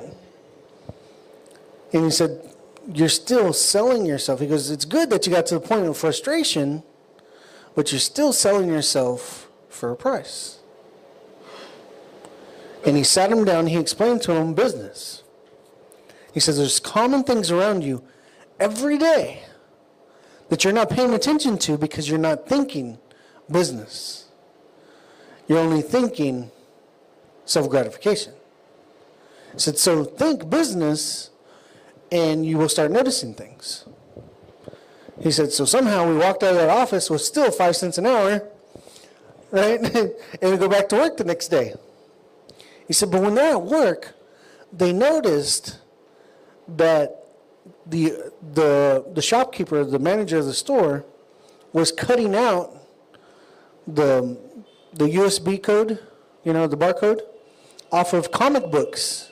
And he said, you're still selling yourself. He goes, it's good that you got to the point of frustration, but you're still selling yourself for a price. And he sat him down, he explained to him business. He says, there's common things around you every day that you're not paying attention to because you're not thinking business. You're only thinking self-gratification. He said, so think business and you will start noticing things. He said, so somehow we walked out of that office with still 5 cents an hour, right? And we go back to work the next day. He said, but when they're at work, they noticed that the shopkeeper, the manager of the store, was cutting out the USB code, the barcode, off of comic books,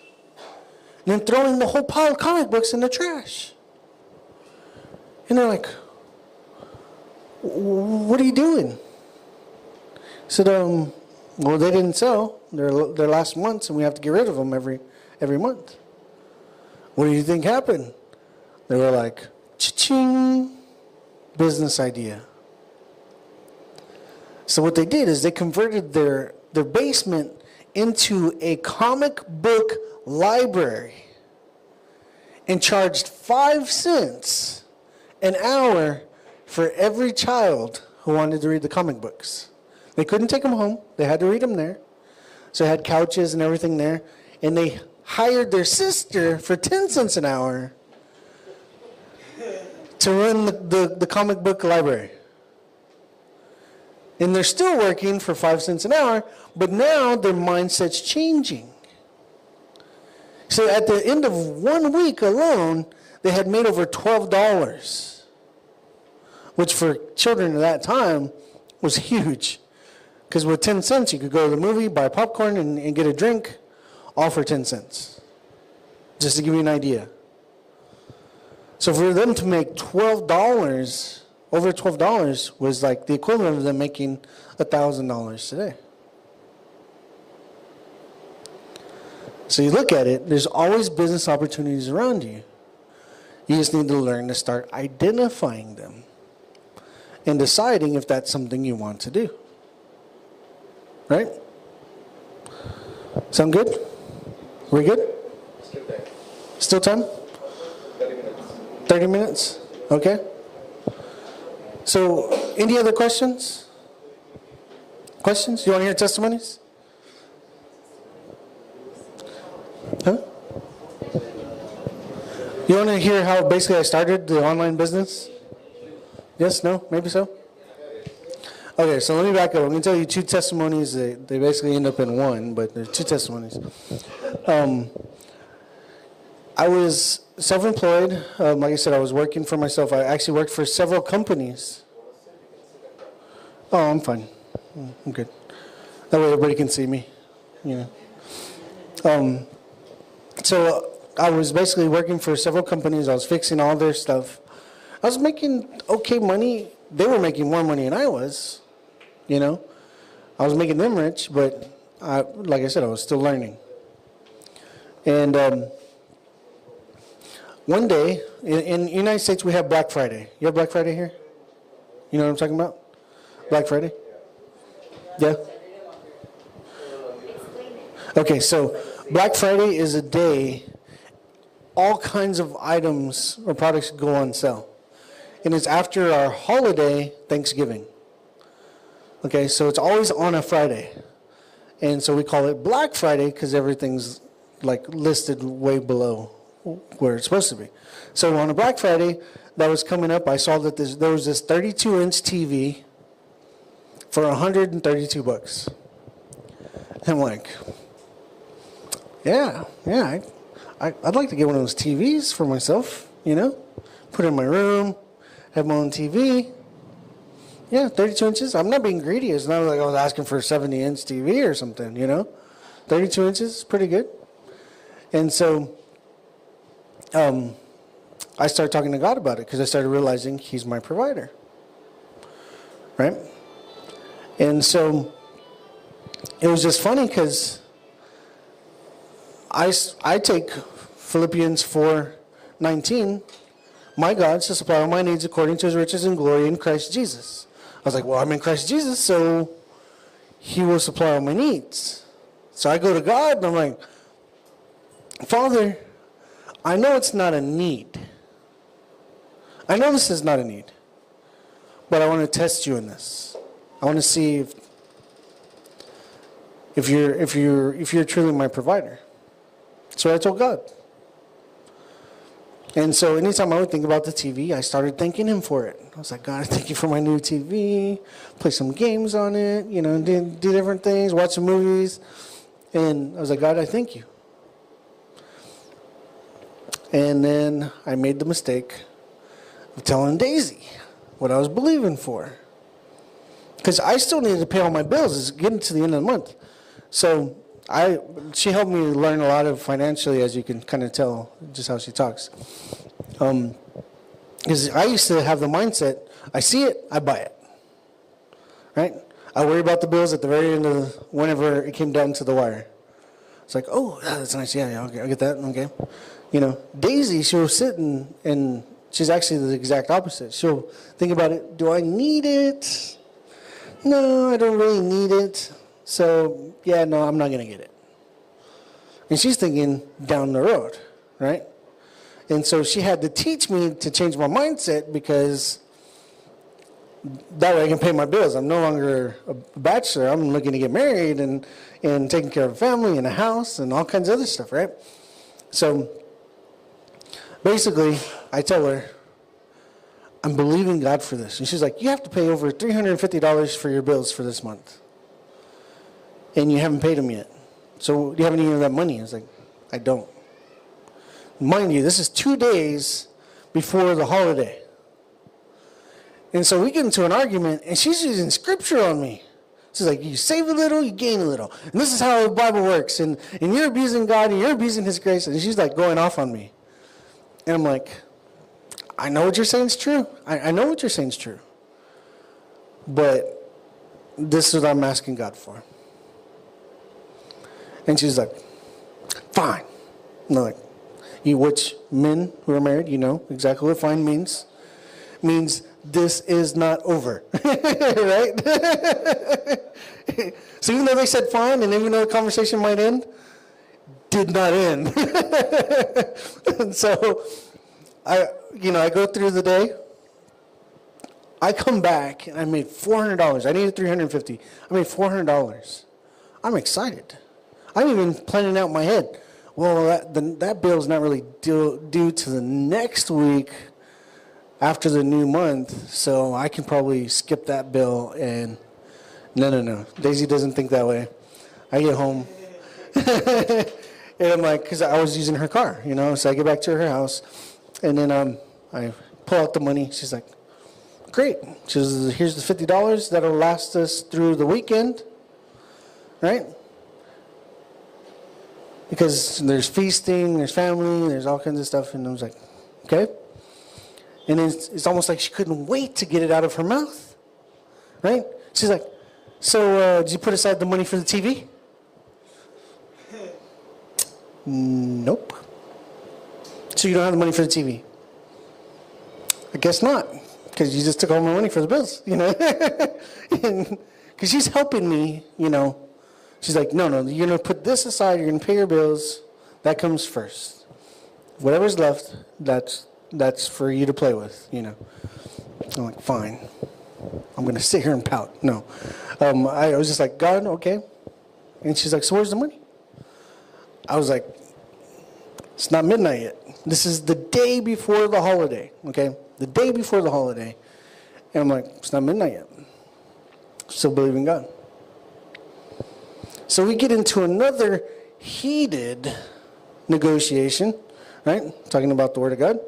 and then throwing the whole pile of comic books in the trash. And they're like, what are you doing? I said, well, they didn't sell. They're last months, and we have to get rid of them every month. What do you think happened? They were like, cha-ching, business idea. So what they did is they converted their basement into a comic book library and charged 5 cents an hour for every child who wanted to read the comic books. They couldn't take them home. They had to read them there. So they had couches and everything there. And they hired their sister for 10 cents an hour to run the comic book library. And they're still working for 5 cents an hour, but now their mindset's changing. So at the end of 1 week alone, they had made over $12, which for children at that time was huge. Because with 10 cents, you could go to the movie, buy popcorn, and get a drink, all for 10 cents. Just to give you an idea. So for them to make $12, over $12, was like the equivalent of them making $1,000 today. So you look at it, there's always business opportunities around you. You just need to learn to start identifying them and deciding if that's something you want to do. Right? Sound good? We good? Still time? 30 minutes? Okay. So, any other questions? Questions? You want to hear testimonies? Huh? You want to hear how basically I started the online business? Yes? No? Maybe so? Okay, so let me back up. I'm going to tell you 2 testimonies. They basically end up in one, but there's 2 testimonies. I was self-employed. Like I said, I was working for myself. I actually worked for several companies. Oh, I'm fine. I'm good. That way everybody can see me. So I was basically working for several companies. I was fixing all their stuff. I was making okay money. They were making more money than I was. I was making them rich, but like I said, I was still learning. And one day, in the United States, we have Black Friday. You have Black Friday here? You know what I'm talking about? Black Friday? Yeah? Okay, so Black Friday is a day all kinds of items or products go on sale. And it's after our holiday, Thanksgiving. Okay, so it's always on a Friday. And so we call it Black Friday because everything's like listed way below where it's supposed to be. So on a Black Friday that was coming up, I saw that there was this 32-inch TV for $132. And I'm like, yeah, I'd like to get one of those TVs for myself, put it in my room, have my own TV. Yeah, 32 inches. I'm not being greedy. It's not like I was asking for a 70-inch TV or something, 32 inches is pretty good. And so I started talking to God about it because I started realizing He's my provider. Right? And so it was just funny because I take Philippians 4, 19, my God shall supply all my needs according to his riches and glory in Christ Jesus. I was like, well, I'm in Christ Jesus, so he will supply all my needs. So I go to God and I'm like, Father, I know it's not a need. I know this is not a need. But I want to test you in this. I want to see if you're truly my provider. So I told God. And so anytime I would think about the TV, I started thanking him for it. I was like, God, I thank you for my new TV. Play some games on it, do different things, watch some movies. And I was like, God, I thank you. And then I made the mistake of telling Daisy what I was believing for. Because I still needed to pay all my bills. It's getting to the end of the month. So she helped me learn a lot of financially, as you can kind of tell just how she talks. Because I used to have the mindset, I see it, I buy it. Right? I worry about the bills at the very end of whenever it came down to the wire. It's like, oh, that's nice. Yeah, okay, I'll get that. Okay. Daisy, she'll sit and she's actually the exact opposite. She'll think about it. Do I need it? No, I don't really need it. So, yeah, no, I'm not going to get it. And she's thinking down the road, right? And so she had to teach me to change my mindset because that way I can pay my bills. I'm no longer a bachelor. I'm looking to get married and taking care of a family and a house and all kinds of other stuff, right? So basically, I tell her, I'm believing God for this. And she's like, you have to pay over $350 for your bills for this month. And you haven't paid them yet. So do you have any of that money? I was like, I don't. Mind you, this is 2 days before the holiday. And so we get into an argument, and she's using scripture on me. She's like, you save a little, you gain a little. And this is how the Bible works. And you're abusing God, and you're abusing his grace. And she's like going off on me. And I'm like, I know what you're saying is true. I know what you're saying is true. But this is what I'm asking God for. And she's like, fine. And I'm like, which men who are married, you know exactly what fine means. Means this is not over. Right? So even though they said fine, and even though the conversation might end, did not end. And so I go through the day. I come back and I made $400. I needed $350. I made $400. I'm excited. I'm even planning out in my head. Well, that bill's not really due to the next week after the new month, so I can probably skip that bill. And no. Daisy doesn't think that way. I get home. And I'm like, because I was using her car, so I get back to her house. And then I pull out the money. She's like, great. She says, here's the $50 that'll last us through the weekend, right? Because there's feasting, there's family, there's all kinds of stuff. And I was like, okay. And then it's almost like she couldn't wait to get it out of her mouth, right? She's like, so did you put aside the money for the TV? Nope. So you don't have the money for the TV? I guess not, because you just took all my money for the bills, Because she's helping me, She's like, no, you're going to put this aside, you're going to pay your bills. That comes first. Whatever's left, that's for you to play with, I'm like, fine. I'm going to sit here and pout. No. I was just like, God, okay. And she's like, so where's the money? I was like, it's not midnight yet. This is the day before the holiday, okay? The day before the holiday. And I'm like, it's not midnight yet. Still believe in God. So we get into another heated negotiation, right? Talking about the Word of God.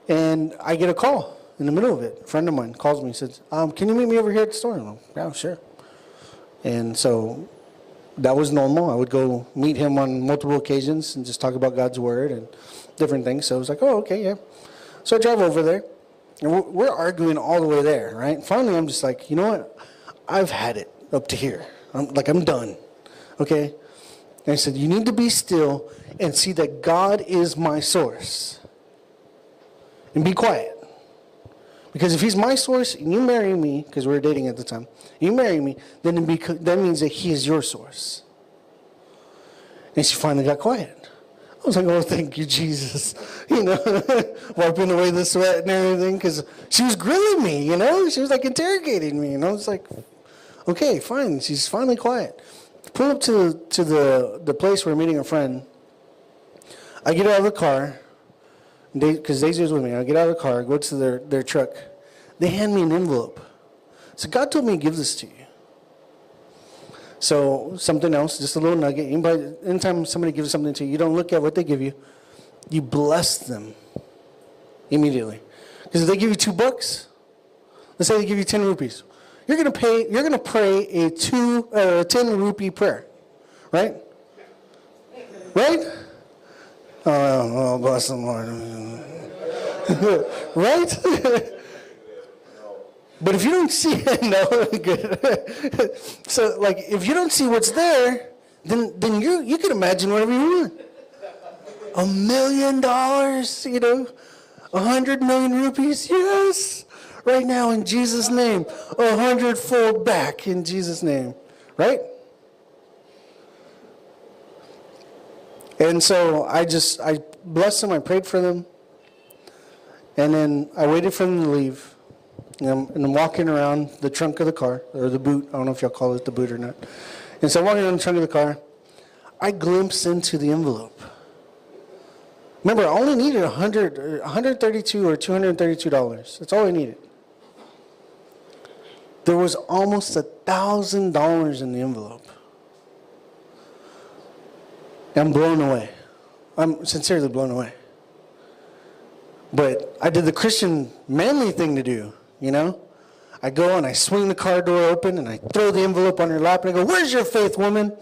And I get a call in the middle of it. A friend of mine calls me and says, can you meet me over here at the store? I'm like, yeah, sure. And so that was normal. I would go meet him on multiple occasions and just talk about God's Word and different things. So I was like, oh, okay, yeah. So I drive over there. And we're arguing all the way there, right? Finally, I'm just like, you know what? I've had it up to here. I'm done. Okay? And I said, you need to be still and see that God is my source. and be quiet. Because if he's my source and you marry me, because we were dating at the time, you marry me, then that means that he is your source. And she finally got quiet. I was like, oh, thank you, Jesus. You know, wiping away the sweat and everything, because she was grilling me, you know? She was like interrogating me. And I was like, okay, fine. She's finally quiet. Pull up to the place where we're meeting a friend. I get out of the car, because Daisy was with me. I get out of the car, go to their truck. They hand me an envelope. So God told me to give this to you. So something else, just a little nugget. Anytime somebody gives something to you, you don't look at what they give you. You bless them immediately. Because if they give you $2, let's say they give you 10 rupees. You're gonna pray a 10 rupee prayer, right? Right? Oh, bless them, Lord. Right? But if you don't see it, no, good. So, like, if you don't see what's there, then you can imagine whatever you want. $1 million, you know, 100 million rupees, yes. Right now, in Jesus' name, 100-fold back in Jesus' name, right? And so I blessed them, I prayed for them, and then I waited for them to leave. And I'm walking around the trunk of the car, or the boot. I don't know if y'all call it the boot or not. And so I'm walking around the trunk of the car. I glimpse into the envelope. Remember, I only needed $132 or $232. That's all I needed. There was almost $1,000 in the envelope. I'm blown away. I'm sincerely blown away. But I did the Christian manly thing to do. You know, I go and I swing the car door open and I throw the envelope on her lap and I go, "Where's your faith, woman?"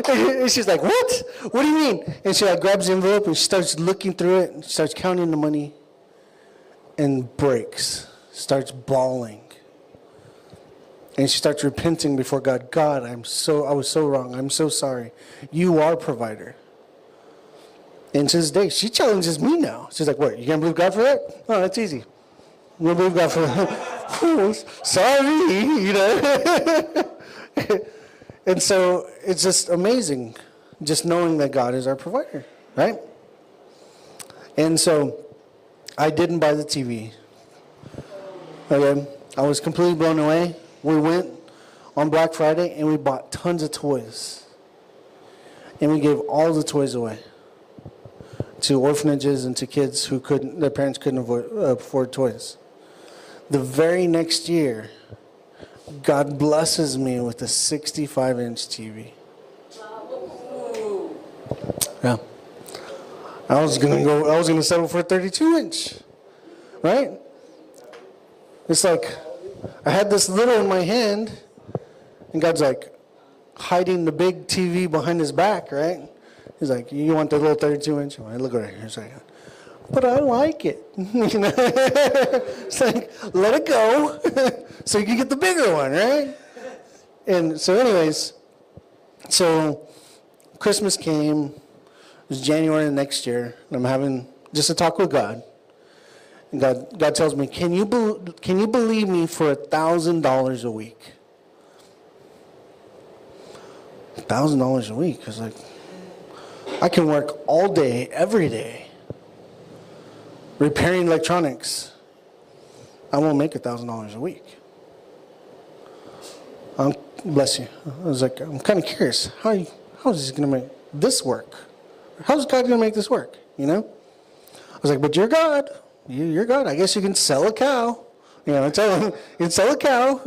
And she's like, "What? What do you mean?" And she like grabs the envelope and she starts looking through it and she starts counting the money and breaks, starts bawling. And she starts repenting before God. God, I was so wrong. I'm so sorry. You are provider. And to this day, she challenges me now. She's like, "What, you can't believe God for that?" "Oh, that's easy. I'm going to believe God for that." Sorry, you know. And so it's just amazing, just knowing that God is our provider, right? And so I didn't buy the TV. Okay, I was completely blown away. We went on Black Friday and we bought tons of toys. And we gave all the toys away to orphanages and to kids who their parents couldn't afford toys. The very next year, God blesses me with a 65-inch TV. Yeah. I was gonna settle for a 32-inch, right? It's like I had this little in my hand, and God's like hiding the big TV behind his back, right? He's like, "You want the little 32-inch?" I look right here. He's like, "But I like it." You know? It's like, let it go so you can get the bigger one, right? And so anyways, so Christmas came. It was January of next year. And I'm having just a talk with God. And God tells me, can you believe me for $1,000 a week? $1,000 a week. Because like, I can work all day, every day, repairing electronics. I won't make $1,000 a week. Bless you. I was like, I'm kind of curious. How is this going to make this work? How's God going to make this work? You know? I was like, but you're God. You're God. I guess you can sell a cow. You know, you can sell a cow,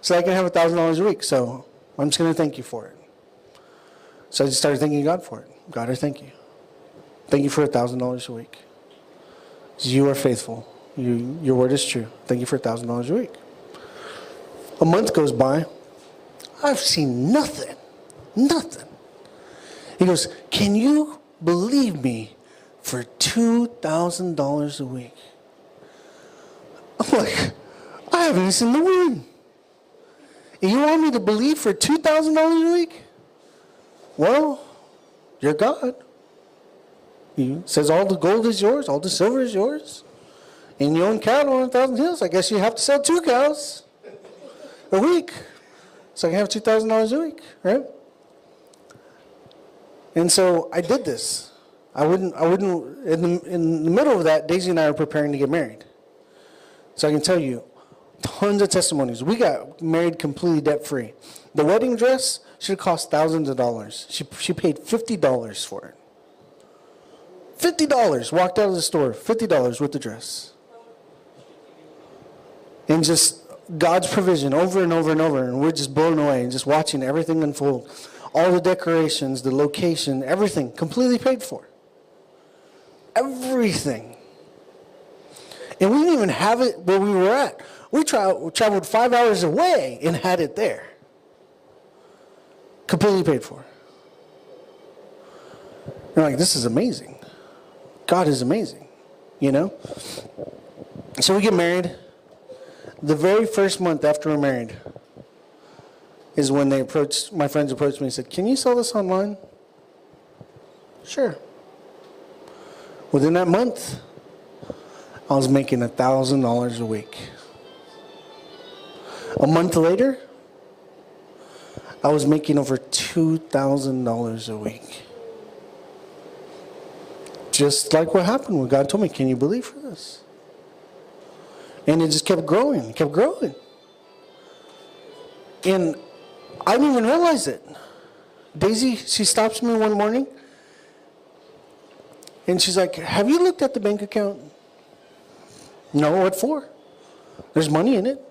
so I can have $1,000 a week. So I'm just going to thank you for it. So I just started thanking God for it. God, I thank you. Thank you for $1,000 a week. You are faithful. Your word is true. Thank you for $1,000 a week. A month goes by. I've seen nothing. Nothing. He goes, can you believe me for $2,000 a week? I'm like, I haven't even seen the wind. And you want me to believe for $2,000 a week? Well, you're God. He says all the gold is yours, all the silver is yours. And you own cattle on 1,000 hills. I guess you have to sell 2 cows a week. So I can have $2,000 a week, right? And so I did this. I wouldn't, in the middle of that, Daisy and I were preparing to get married. So I can tell you, tons of testimonies. We got married completely debt-free. The wedding dress should have cost thousands of dollars. She paid $50 for it. $50. Walked out of the store, $50 with the dress. And just God's provision over and over and over. And we're just blown away and just watching everything unfold. All the decorations, the location, everything completely paid for. Everything. And we didn't even have it where we were at. We traveled 5 hours away and had it there. Completely paid for. You're like, this is amazing. God is amazing, you know? So we get married. The very first month after we're married is when my friends approached me and said, can you sell this online? Sure. Within that month, I was making $1,000 a week. A month later, I was making over $2,000 a week. Just like what happened when God told me, can you believe for this? And it just kept growing, kept growing. And I didn't even realize it. Daisy, she stops me one morning, and she's like, have you looked at the bank account? No, what for? There's money in it.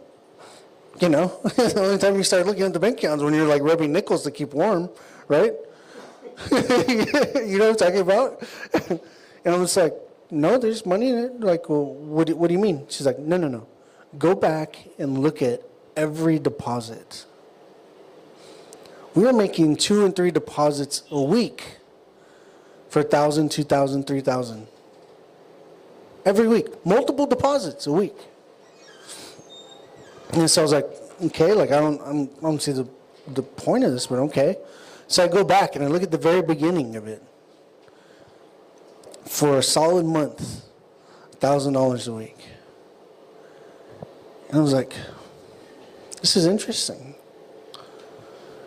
You know, the only time you start looking at the bank account is when you're like rubbing nickels to keep warm, right? You know what I'm talking about? And I was like, no, there's money in it. Like, well, what do you mean? She's like, no. Go back and look at every deposit. We were making 2 and 3 deposits a week for $1,000, $2,000, $3,000. Every week. Multiple deposits a week. And so I was like, okay, like I don't see the point of this, but okay. So I go back and I look at the very beginning of it. For a solid month, $1,000 a week. And I was like, this is interesting.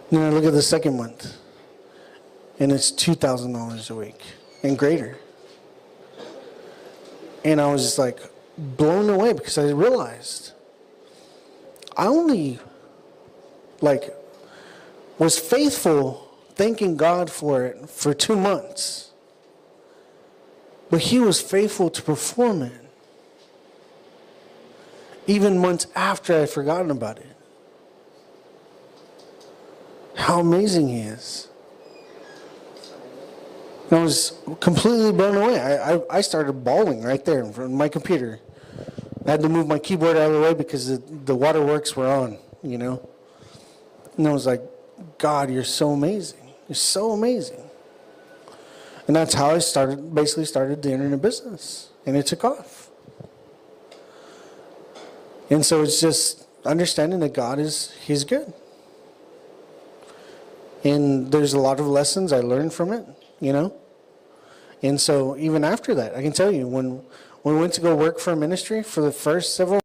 And then I look at the second month, and it's $2,000 a week and greater. And I was just like blown away because I realized I only was faithful thanking God for it for 2 months. But he was faithful to perform it. Even months after I'd forgotten about it. How amazing he is. And I was completely blown away. I started bawling right there in front of my computer. I had to move my keyboard out of the way because the waterworks were on, you know. And I was like, God, you're so amazing. You're so amazing. And that's how I basically started the internet business. And it took off. And so it's just understanding that God he's good. And there's a lot of lessons I learned from it, you know. And so even after that, I can tell you, when we went to go work for a ministry for the first several